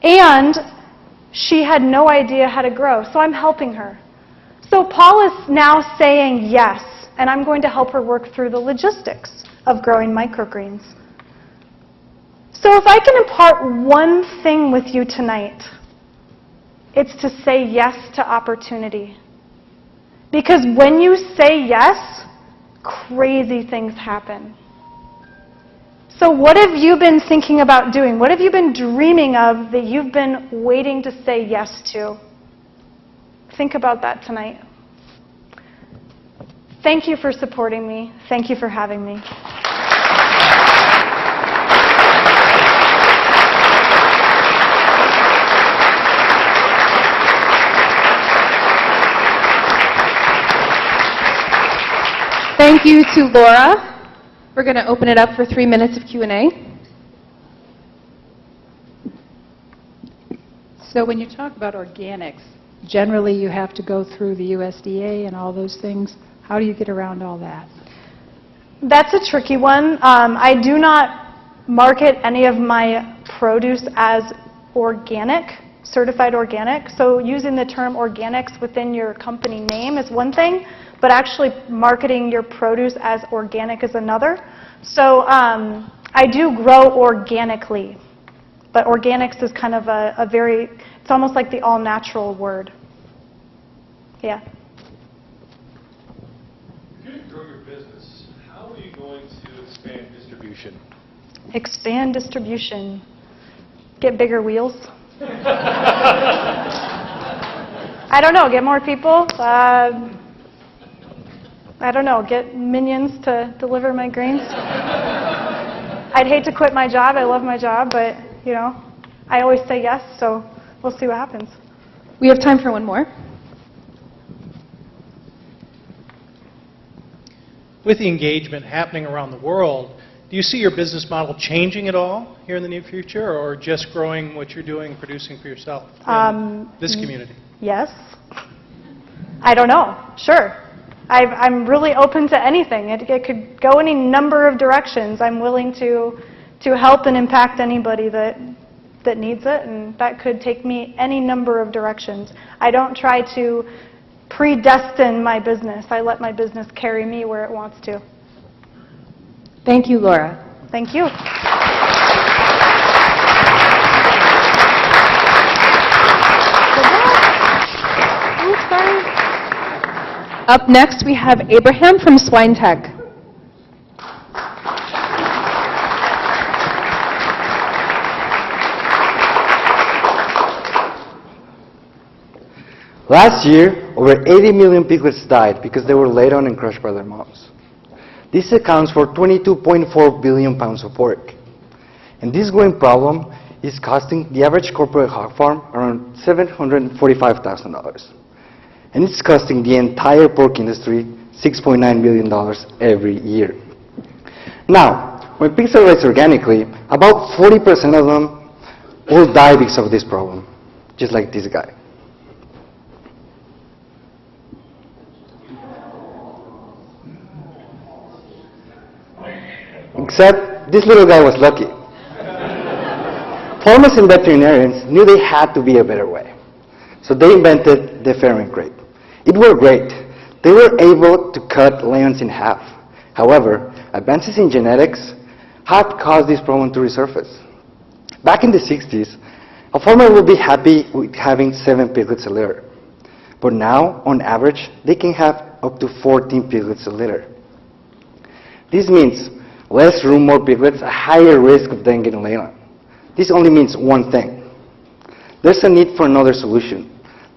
and she had no idea how to grow. So I'm helping her. So Paula's now saying yes, and I'm going to help her work through the logistics of growing microgreens. So if I can impart one thing with you tonight, it's to say yes to opportunity. Because when you say yes, crazy things happen. So what have you been thinking about doing? What have you been dreaming of that you've been waiting to say yes to? Think about that tonight. Thank you for supporting me. Thank you for having me. Thank you to Laura. We're going to open it up for 3 minutes of Q&A. So when you talk about organics, generally you have to go through the USDA and all those things. How do you get around all that? That's a tricky one. I do not market any of my produce as organic, certified organic. So using the term organics within your company name is one thing, but actually marketing your produce as organic is another. So I do grow organically, but organics is kind of a very, it's almost like the all-natural word. Yeah. If you're going to grow your business, how are you going to expand distribution? Expand distribution. Get bigger wheels. I don't know, get more people. I don't know, get minions to deliver my greens. I'd hate to quit my job. I love my job, but, you know, I always say yes, so we'll see what happens. We have time for one more. With the engagement happening around the world, do you see your business model changing at all here in the near future, or just growing what you're doing, producing for yourself in this community? Yes. I don't know. Sure. I'm really open to anything. It could go any number of directions. I'm willing to help and impact anybody that needs it, and that could take me any number of directions. I don't try to predestine my business. I let my business carry me where it wants to. Thank you, Laura. Thank you. Up next, we have Abraham from Swine Tech. Last year, over 80 million piglets died because they were laid on and crushed by their moms. This accounts for 22.4 billion pounds of pork. And this growing problem is costing the average corporate hog farm around $745,000. And it's costing the entire pork industry $6.9 billion every year. Now, when pigs are raised organically, about 40% of them will die because of this problem, just like this guy. Except this little guy was lucky. Farmers and veterinarians knew they had to be a better way. So they invented the farrowing crate. It worked great. They were able to cut lions in half. However, advances in genetics had caused this problem to resurface. Back in the 60s, a farmer would be happy with having 7 piglets a litter. But now, on average, they can have up to 14 piglets a litter. This means less room, more piglets, a higher risk of them getting laid on. This only means one thing. There's a need for another solution.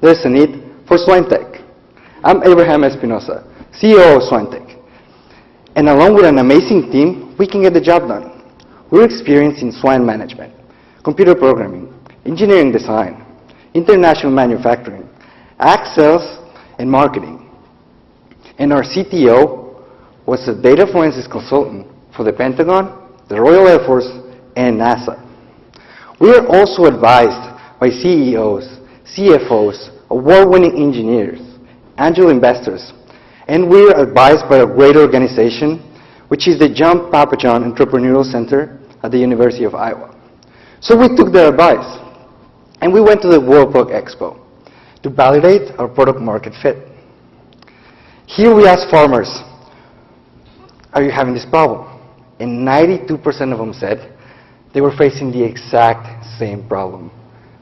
There's a need for Swine Tech. I'm Abraham Espinosa, CEO of Swine Tech. And along with an amazing team, we can get the job done. We're experienced in swine management, computer programming, engineering design, international manufacturing, ag sales, and marketing. And our CTO was a data forensics consultant for the Pentagon, the Royal Air Force, and NASA. We are also advised by CEOs, CFOs, award-winning engineers, angel investors, and we are advised by a great organization, which is the John Papa John Entrepreneurial Center at the University of Iowa. So we took their advice, and we went to the World Pork Expo to validate our product market fit. Here we asked farmers, are you having this problem? And 92% of them said they were facing the exact same problem.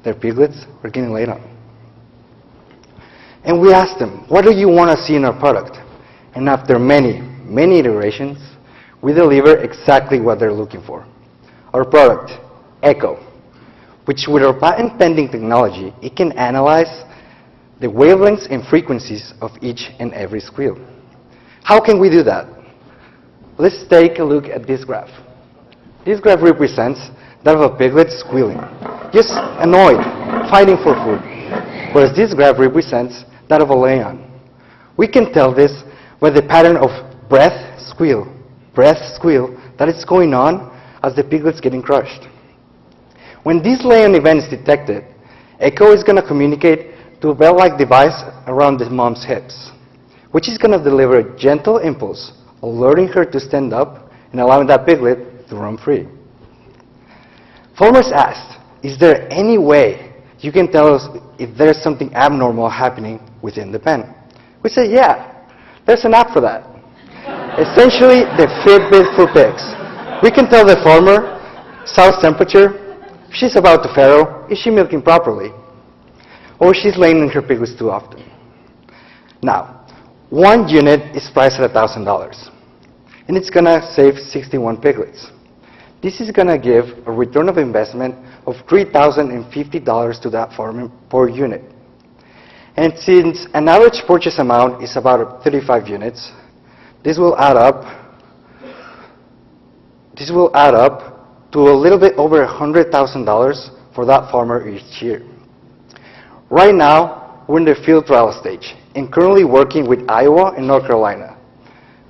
Their piglets were getting laid on. And we asked them, what do you want to see in our product? And after many, many iterations, we deliver exactly what they're looking for. Our product, Echo, which with our patent-pending technology, it can analyze the wavelengths and frequencies of each and every squeal. How can we do that? Let's take a look at this graph. This graph represents that of a piglet squealing, just annoyed, fighting for food, whereas this graph represents that of a lion. We can tell this by the pattern of breath, squeal, that is going on as the piglet's getting crushed. When this lion event is detected, Echo is going to communicate to a bell-like device around the mom's hips, which is going to deliver a gentle impulse, alerting her to stand up and allowing that piglet to run free. Farmers asked, is there any way you can tell us if there's something abnormal happening within the pen? We said, yeah. There's an app for that. Essentially, the Fitbit for pigs. We can tell the farmer cell's temperature, if she's about to farrow, is she milking properly, or she's laying in her piglets too often. Now, one unit is priced at $1,000, and it's going to save 61 piglets. This is going to give a return of investment of $3,050 to that farmer per unit. And since an average purchase amount is about 35 units, this will add up to a little bit over $100,000 for that farmer each year. Right now, we're in the field trial stage and currently working with Iowa and North Carolina,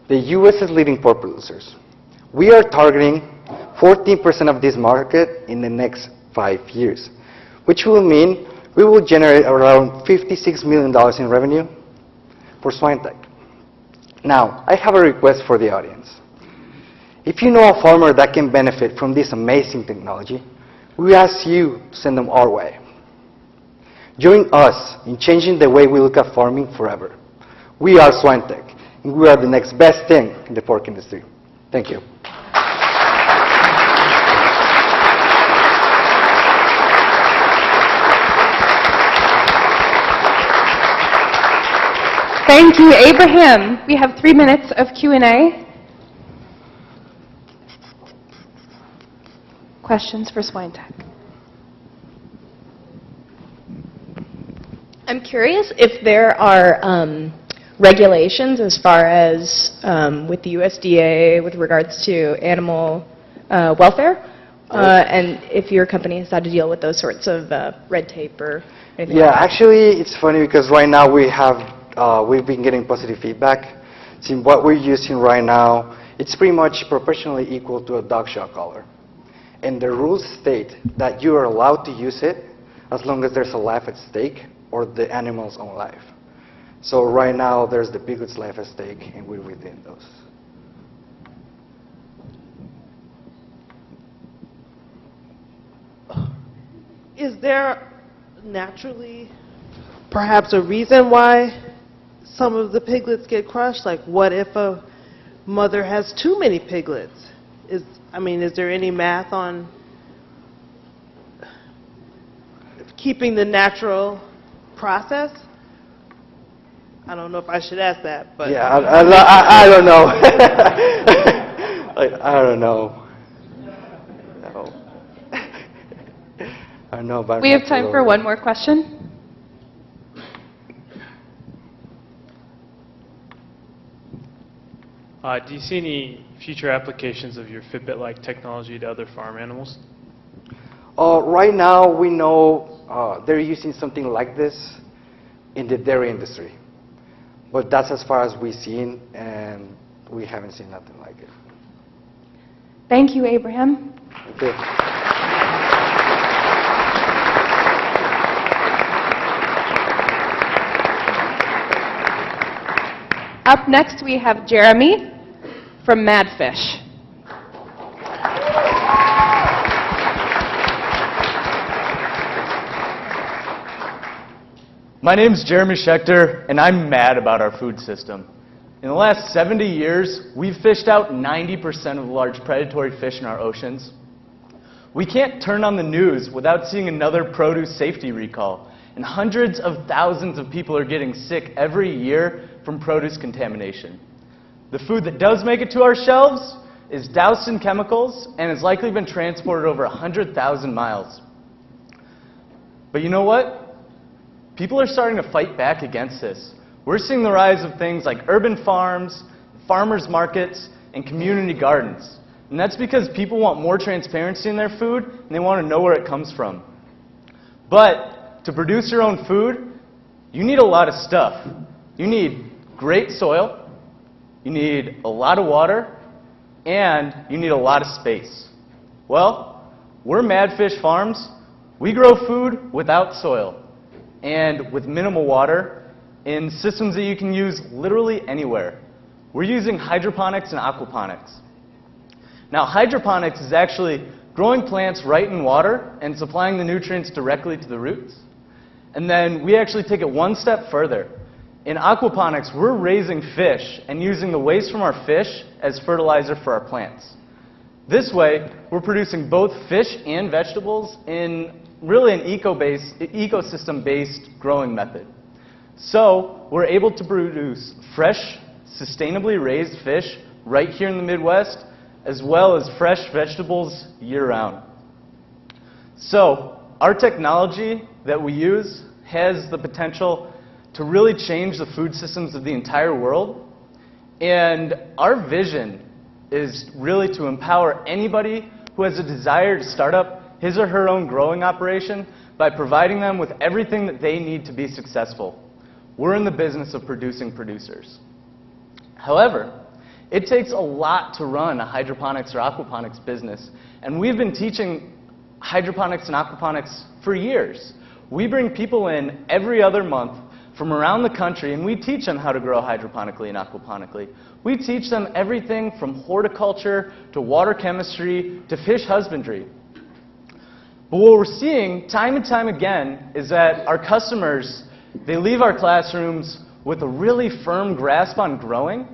the U.S.'s leading pork producers. We are targeting 14% of this market in the next 5 years, which will mean we will generate around $56 million in revenue for SwineTech. Now, I have a request for the audience. If you know a farmer that can benefit from this amazing technology, we ask you to send them our way. Join us in changing the way we look at farming forever. We are SwineTech, and we are the next best thing in the pork industry. Thank you. Thank you, Abraham. We have 3 minutes of Q&A. Questions for SwineTech? I'm curious if there are regulations as far as with the USDA with regards to animal welfare, and if your company has had to deal with those sorts of red tape or anything like that. Actually, it's funny because right now we've been getting positive feedback. See, what we're using right now, it's pretty much proportionally equal to a dog shock collar. And the rules state that you are allowed to use it as long as there's a life at stake or the animal's own life. So right now, there's the piglet's life at stake, and we're within those. Is there naturally perhaps a reason why some of the piglets get crushed? Like, what if a mother has too many piglets? Is there any math on keeping the natural process? I don't know if I should ask that, but yeah, I don't know. I don't know. No. I don't know about. We have time for one more question. Do you see any future applications of your Fitbit-like technology to other farm animals? Right now, we know they're using something like this in the dairy industry. But that's as far as we've seen, and we haven't seen nothing like it. Thank you, Abraham. Thank you. Up next, we have Jeremy from Madfish. My name's Jeremy Schechter, and I'm mad about our food system. In the last 70 years, we've fished out 90% of the large predatory fish in our oceans. We can't turn on the news without seeing another produce safety recall, and hundreds of thousands of people are getting sick every year from produce contamination. The food that does make it to our shelves is doused in chemicals and has likely been transported over 100,000 miles. But you know what? People are starting to fight back against this. We're seeing the rise of things like urban farms, farmers markets, and community gardens. And that's because people want more transparency in their food, and they want to know where it comes from. But to produce your own food, you need a lot of stuff. You need great soil, you need a lot of water, and you need a lot of space. Well, we're Madfish Farms. We grow food without soil and with minimal water in systems that you can use literally anywhere. We're using hydroponics and aquaponics. Now, hydroponics is actually growing plants right in water and supplying the nutrients directly to the roots. And then we actually take it one step further. In aquaponics, we're raising fish and using the waste from our fish as fertilizer for our plants. This way, we're producing both fish and vegetables in really an ecosystem-based growing method. So we're able to produce fresh, sustainably raised fish right here in the Midwest, as well as fresh vegetables year-round. So our technology that we use has the potential to really change the food systems of the entire world. And our vision is really to empower anybody who has a desire to start up his or her own growing operation by providing them with everything that they need to be successful. We're in the business of producing producers. However, it takes a lot to run a hydroponics or aquaponics business, and we've been teaching hydroponics and aquaponics for years. We bring people in every other month from around the country, and we teach them how to grow hydroponically and aquaponically. We teach them everything from horticulture to water chemistry to fish husbandry. But what we're seeing time and time again is that our customers, they leave our classrooms with a really firm grasp on growing.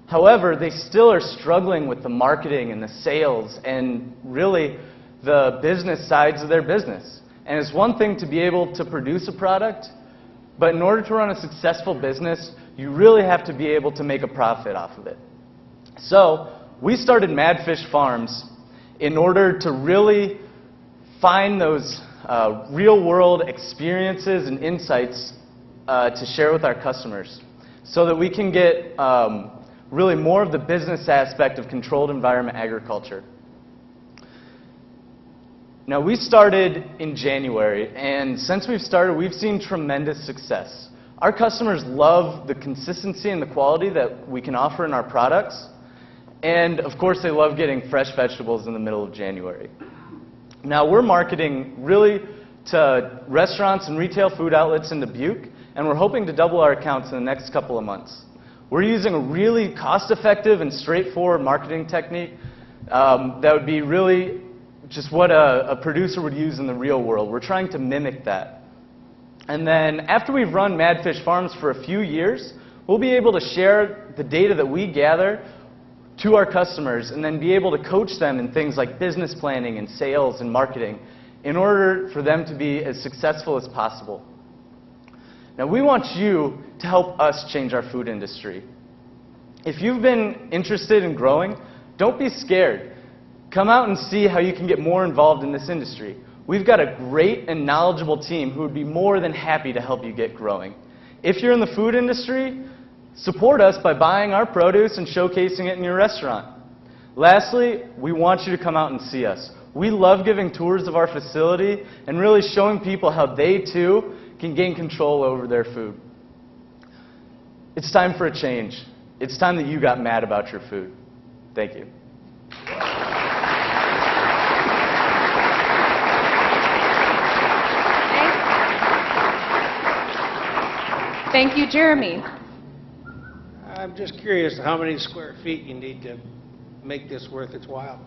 However, they still are struggling with the marketing and the sales and really the business sides of their business. And it's one thing to be able to produce a product, but in order to run a successful business, you really have to be able to make a profit off of it. So we started Madfish Farms in order to really find those real-world experiences and insights to share with our customers so that we can get really more of the business aspect of controlled environment agriculture. Now, we started in January, and since we've started, we've seen tremendous success. Our customers love the consistency and the quality that we can offer in our products, and of course, they love getting fresh vegetables in the middle of January. Now, we're marketing really to restaurants and retail food outlets in Dubuque, and we're hoping to double our accounts in the next couple of months. We're using a really cost-effective and straightforward marketing technique that would be really just what a producer would use in the real world. We're trying to mimic that. And then after we've run Madfish Farms for a few years, we'll be able to share the data that we gather to our customers and then be able to coach them in things like business planning and sales and marketing in order for them to be as successful as possible. Now, we want you to help us change our food industry. If you've been interested in growing, don't be scared. Come out and see how you can get more involved in this industry. We've got a great and knowledgeable team who would be more than happy to help you get growing. If you're in the food industry, support us by buying our produce and showcasing it in your restaurant. Lastly, we want you to come out and see us. We love giving tours of our facility and really showing people how they too can gain control over their food. It's time for a change. It's time that you got mad about your food. Thank you. Thank you, Jeremy. I'm just curious how many square feet you need to make this worth its while.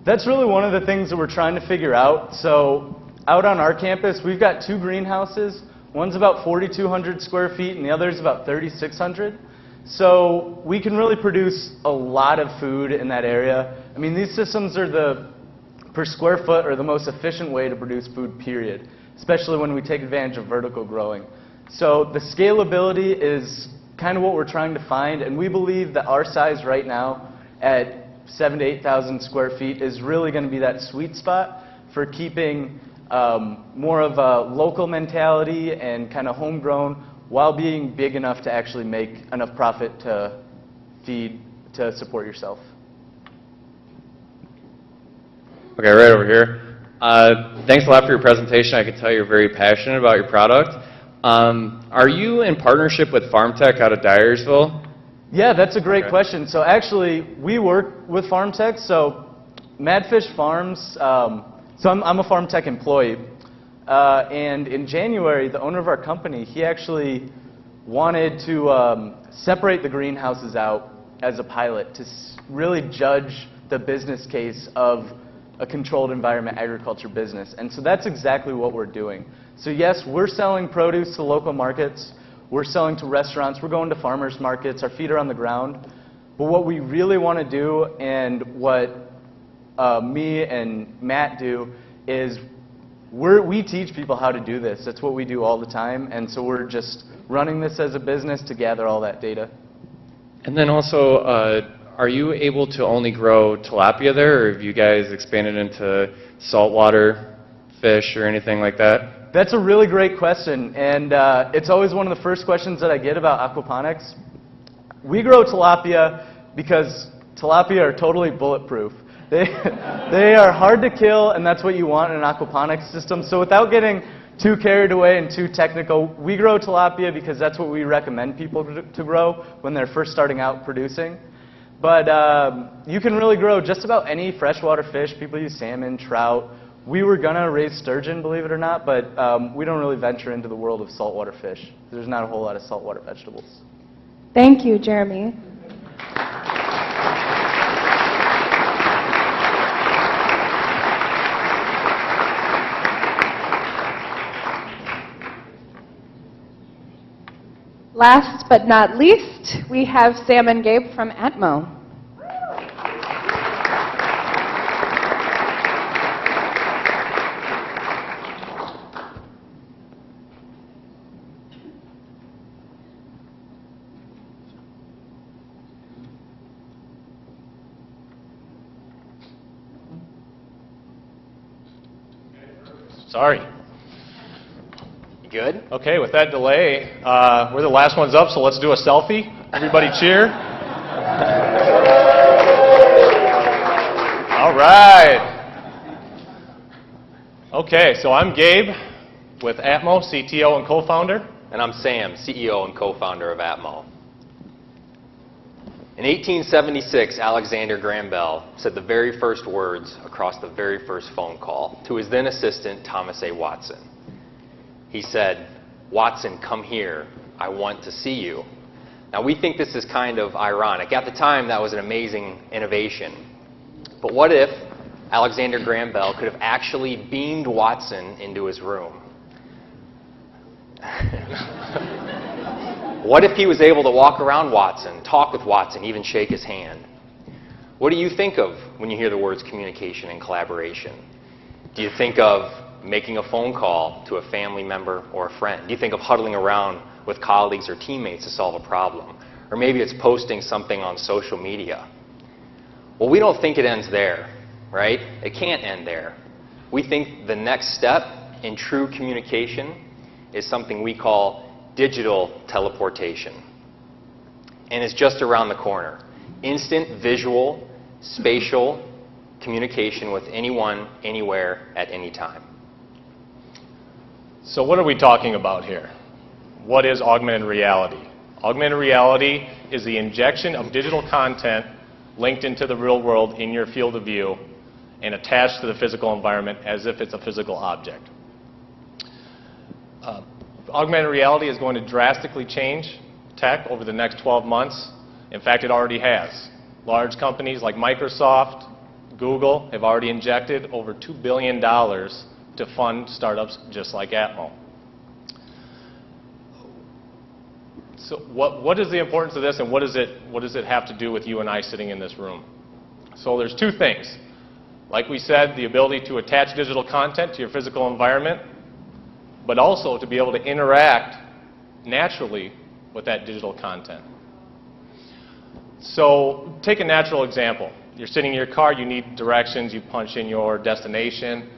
That's really one of the things that we're trying to figure out. So out on our campus, we've got 2 greenhouses. One's about 4,200 square feet and the other's about 3,600. So we can really produce a lot of food in that area. I mean, these systems are per square foot, are the most efficient way to produce food, period, especially when we take advantage of vertical growing. So the scalability is kind of what we're trying to find, and we believe that our size right now at 7,000 to 8,000 square feet is really going to be that sweet spot for keeping more of a local mentality and kind of homegrown while being big enough to actually make enough profit to support yourself. Okay, right over here. Thanks a lot for your presentation. I can tell you're very passionate about your product. Are you in partnership with FarmTech out of Dyersville? Yeah, that's a great question. So actually, we work with FarmTech. So Madfish Farms, so I'm a FarmTech employee. And in January, the owner of our company, he actually wanted to separate the greenhouses out as a pilot to really judge the business case of a controlled environment agriculture business. And so that's exactly what we're doing. So yes, we're selling produce to local markets. we're selling to restaurants, we're going to farmers markets, our feet are on the ground. But what we really want to do, and what me and Matt do, is we teach people how to do this. That's what we do all the time, and so we're just running this as a business to gather all that data. And then also, are you able to only grow tilapia there, or have you guys expanded into saltwater fish or anything like that? That's a really great question, and it's always one of the first questions that I get about aquaponics. We grow tilapia because tilapia are totally bulletproof. They are hard to kill, and that's what you want in an aquaponics system. So without getting too carried away and too technical, we grow tilapia because that's what we recommend people to grow when they're first starting out producing. But you can really grow just about any freshwater fish. People use salmon, trout. We were going to raise sturgeon, believe it or not, but we don't really venture into the world of saltwater fish. There's not a whole lot of saltwater vegetables. Thank you, Jeremy. Last but not least, we have Sam and Gabe from Atmo. Sorry. You good? Okay, with that delay, we're the last ones up, so let's do a selfie. Everybody cheer. All right. Okay, so I'm Gabe with Atmo, CTO and co-founder. And I'm Sam, CEO and co-founder of Atmo. In 1876, Alexander Graham Bell said the very first words across the very first phone call to his then assistant, Thomas A. Watson. He said, "Watson, come here. I want to see you." Now, we think this is kind of ironic. At the time, that was an amazing innovation. But what if Alexander Graham Bell could have actually beamed Watson into his room? What if he was able to walk around Watson, talk with Watson, even shake his hand? What do you think of when you hear the words communication and collaboration? Do you think of making a phone call to a family member or a friend? Do you think of huddling around with colleagues or teammates to solve a problem? Or maybe it's posting something on social media. Well, we don't think it ends there, right? It can't end there. We think the next step in true communication is something we call digital teleportation. And it's just around the corner. Instant visual, spatial communication with anyone, anywhere, at any time. So what are we talking about here? What is augmented reality? Augmented reality is the injection of digital content linked into the real world in your field of view and attached to the physical environment as if it's a physical object. Augmented reality is going to drastically change tech over the next 12 months. In fact, it already has. Large companies like Microsoft, Google have already injected over $2 billion to fund startups just like Atmo. So what is the importance of this, and what does it have to do with you and I sitting in this room? So there's two things. Like we said, the ability to attach digital content to your physical environment, but also to be able to interact naturally with that digital content. So take a natural example. You're sitting in your car, you need directions, you punch in your destination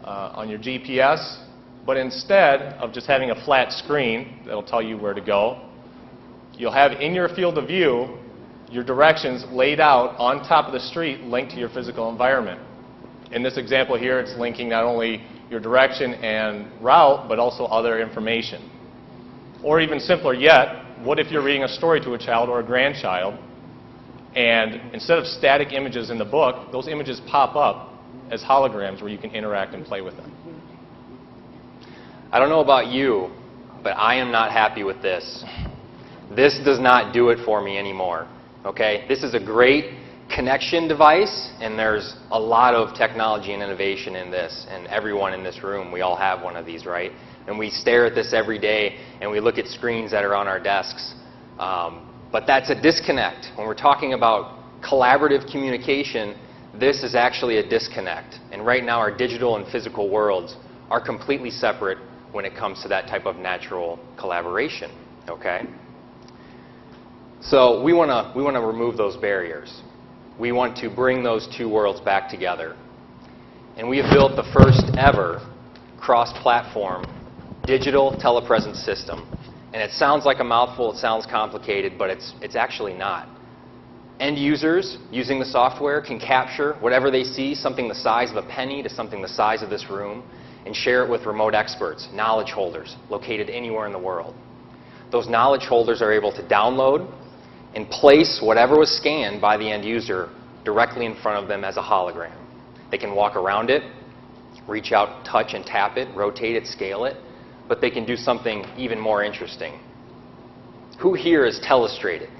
on your GPS, but instead of just having a flat screen that'll tell you where to go, you'll have in your field of view your directions laid out on top of the street linked to your physical environment. In this example here, it's linking not only your direction and route, but also other information. Or even simpler yet, what if you're reading a story to a child or a grandchild, and instead of static images in the book, those images pop up as holograms where you can interact and play with them. I don't know about you, but I am not happy with this. This does not do it for me anymore. Okay? This is a great connection device, and there's a lot of technology and innovation in this, and everyone in this room, we all have one of these, right? And we stare at this every day, and we look at screens that are on our desks. But that's a disconnect. When we're talking about collaborative communication, this is actually a disconnect. And right now, our digital and physical worlds are completely separate when it comes to that type of natural collaboration. Okay? So we want to remove those barriers. We want to bring those two worlds back together. And we have built the first ever cross-platform digital telepresence system. And it sounds like a mouthful, it sounds complicated, but it's actually not. End users using the software can capture whatever they see, something the size of a penny to something the size of this room, and share it with remote experts, knowledge holders, located anywhere in the world. Those knowledge holders are able to download and place whatever was scanned by the end user directly in front of them as a hologram. They can walk around it, reach out, touch and tap it, rotate it, scale it, but they can do something even more interesting. Who here has telestrated?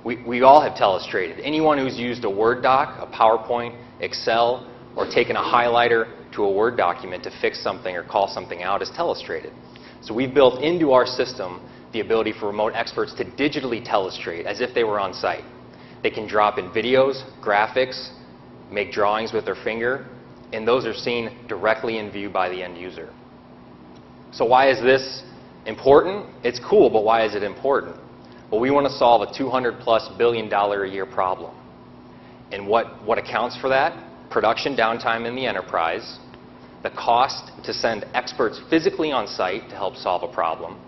We all have telestrated. Anyone who's used a Word doc, a PowerPoint, Excel, or taken a highlighter to a Word document to fix something or call something out has telestrated. So we've built into our system the ability for remote experts to digitally telestrate as if they were on site. They can drop in videos, graphics, make drawings with their finger, and those are seen directly in view by the end user. So why is this important? It's cool, but why is it important? Well, we want to solve a $200+ billion a year problem. And what accounts for that? Production downtime in the enterprise, the cost to send experts physically on site to help solve a problem,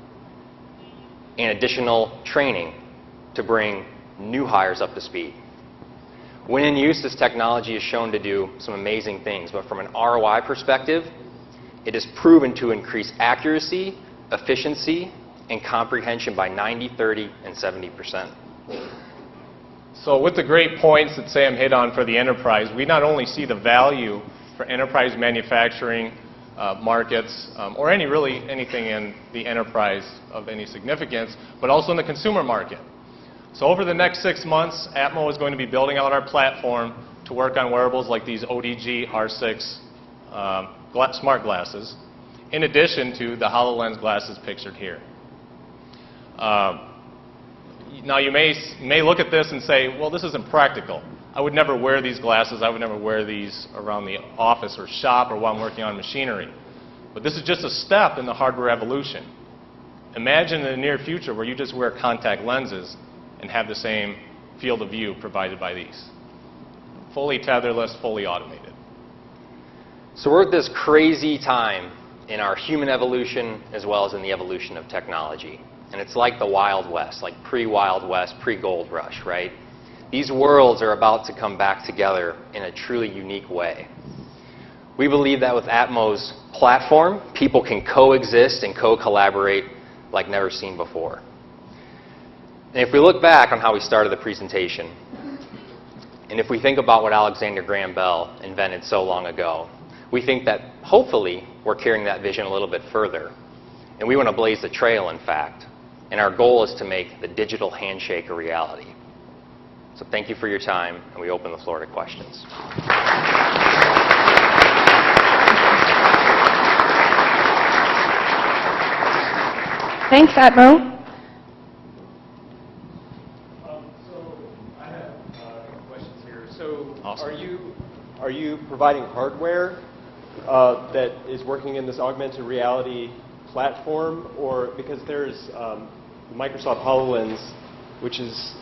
and additional training to bring new hires up to speed. When in use, this technology is shown to do some amazing things, but from an ROI perspective, it is proven to increase accuracy, efficiency, and comprehension by 90, 30, and 70%. So with the great points that Sam hit on for the enterprise, we not only see the value for enterprise manufacturing markets, or anything in the enterprise of any significance, but also in the consumer market. So over the next 6 months, Atmo is going to be building out our platform to work on wearables like these ODG R6 smart glasses, in addition to the HoloLens glasses pictured here. Now you may look at this and say, well, this isn't practical. I would never wear these glasses. I would never wear these around the office or shop or while I'm working on machinery. But this is just a step in the hardware evolution. Imagine in the near future where you just wear contact lenses and have the same field of view provided by these. Fully tetherless, fully automated. So we're at this crazy time in our human evolution as well as in the evolution of technology. And it's like the Wild West, like pre-Wild West, pre-Gold Rush, right? These worlds are about to come back together in a truly unique way. We believe that with Atmo's platform, people can coexist and co-collaborate like never seen before. And if we look back on how we started the presentation, and if we think about what Alexander Graham Bell invented so long ago, we think that hopefully we're carrying that vision a little bit further. And we want to blaze the trail, in fact. And our goal is to make the digital handshake a reality. So thank you for your time, and we open the floor to questions. Thanks, Atmo. Are you providing hardware that is working in this augmented reality platform, or because there's Microsoft HoloLens, which is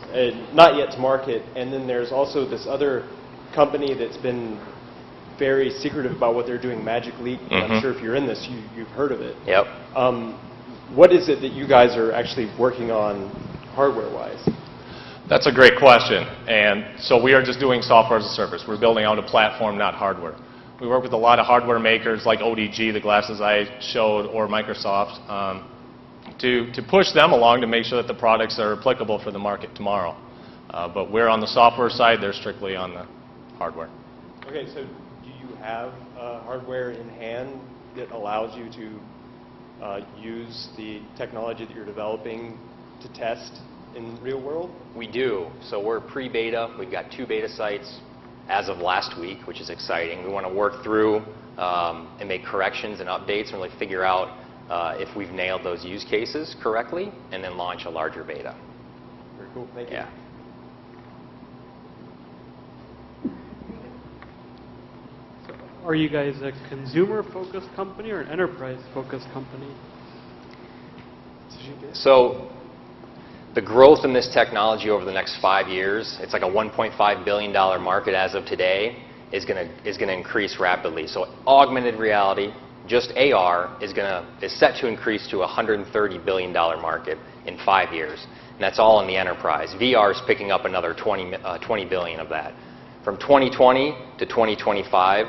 not yet to market, and then there's also this other company that's been very secretive about what they're doing, Magic Leap. Mm-hmm. I'm sure if you're in this, you've heard of it. Yep. What is it that you guys are actually working on hardware-wise? That's a great question. And so we are just doing software as a service. We're building out a platform, not hardware. We work with a lot of hardware makers like ODG, the glasses I showed, or Microsoft, to push them along to make sure that the products are applicable for the market tomorrow. But we're on the software side, they're strictly on the hardware. Okay, so do you have hardware in hand that allows you to use the technology that you're developing to test in real world? We do. So we're pre-beta. We've got 2 beta sites as of last week, which is exciting. We want to work through and make corrections and updates and really figure out if we've nailed those use cases correctly, and then launch a larger beta. Very cool. Thank you. Yeah. Are you guys a consumer-focused company or an enterprise-focused company? So the growth in this technology over the next 5 years, it's like a $1.5 billion market as of today, is going to increase rapidly. So augmented reality, just AR, is set to increase to a $130 billion market in 5 years. And that's all in the enterprise. VR is picking up another 20 billion of that. From 2020 to 2025,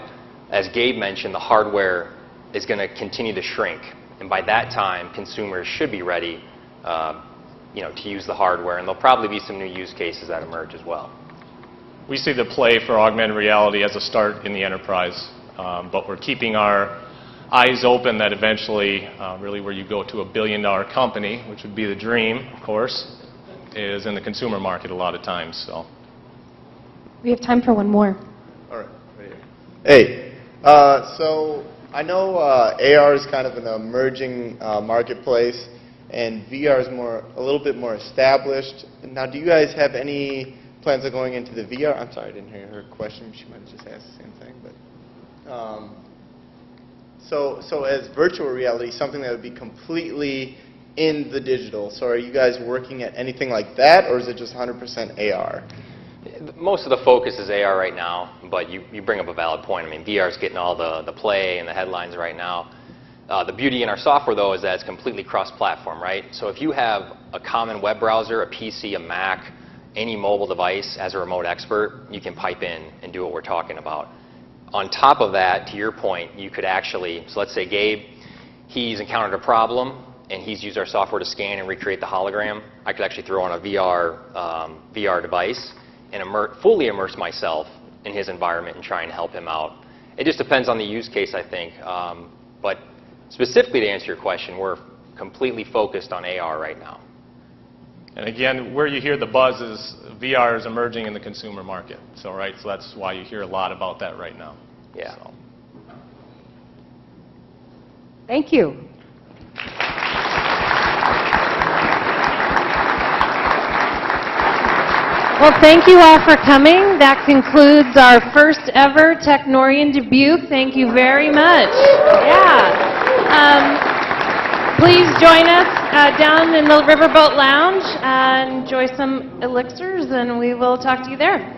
as Gabe mentioned, the hardware is going to continue to shrink. And by that time, consumers should be ready to use the hardware. And there'll probably be some new use cases that emerge as well. We see the play for augmented reality as a start in the enterprise, but we're keeping our eyes open that eventually, really where you go to $1 billion company, which would be the dream, of course, is in the consumer market a lot of times. So. We have time for one more. All right, right here. Hey, so I know AR is kind of an emerging marketplace, and VR is a little bit more established. Now, do you guys have any plans of going into the VR? I'm sorry, I didn't hear her question. She might have just asked the same thing, but so as virtual reality, something that would be completely in the digital. So are you guys working at anything like that, or is it just 100% AR? Most of the focus is AR right now, but you bring up a valid point. I mean, VR is getting all the play and the headlines right now. The beauty in our software, though, is that it's completely cross-platform, right? So if you have a common web browser, a PC, a Mac, any mobile device as a remote expert, you can pipe in and do what we're talking about. On top of that, to your point, you could actually, so let's say Gabe, he's encountered a problem, and he's used our software to scan and recreate the hologram. I could actually throw on a VR device and fully immerse myself in his environment and try and help him out. It just depends on the use case, I think. But specifically to answer your question, we're completely focused on AR right now. And again, where you hear the buzz is VR is emerging in the consumer market. So that's why you hear a lot about that right now. Yeah. So. Thank you. Well, thank you all for coming. That concludes our first ever Technori Dubuque. Thank you very much. Yeah. Please join us down in the Riverboat Lounge and enjoy some elixirs, and we will talk to you there.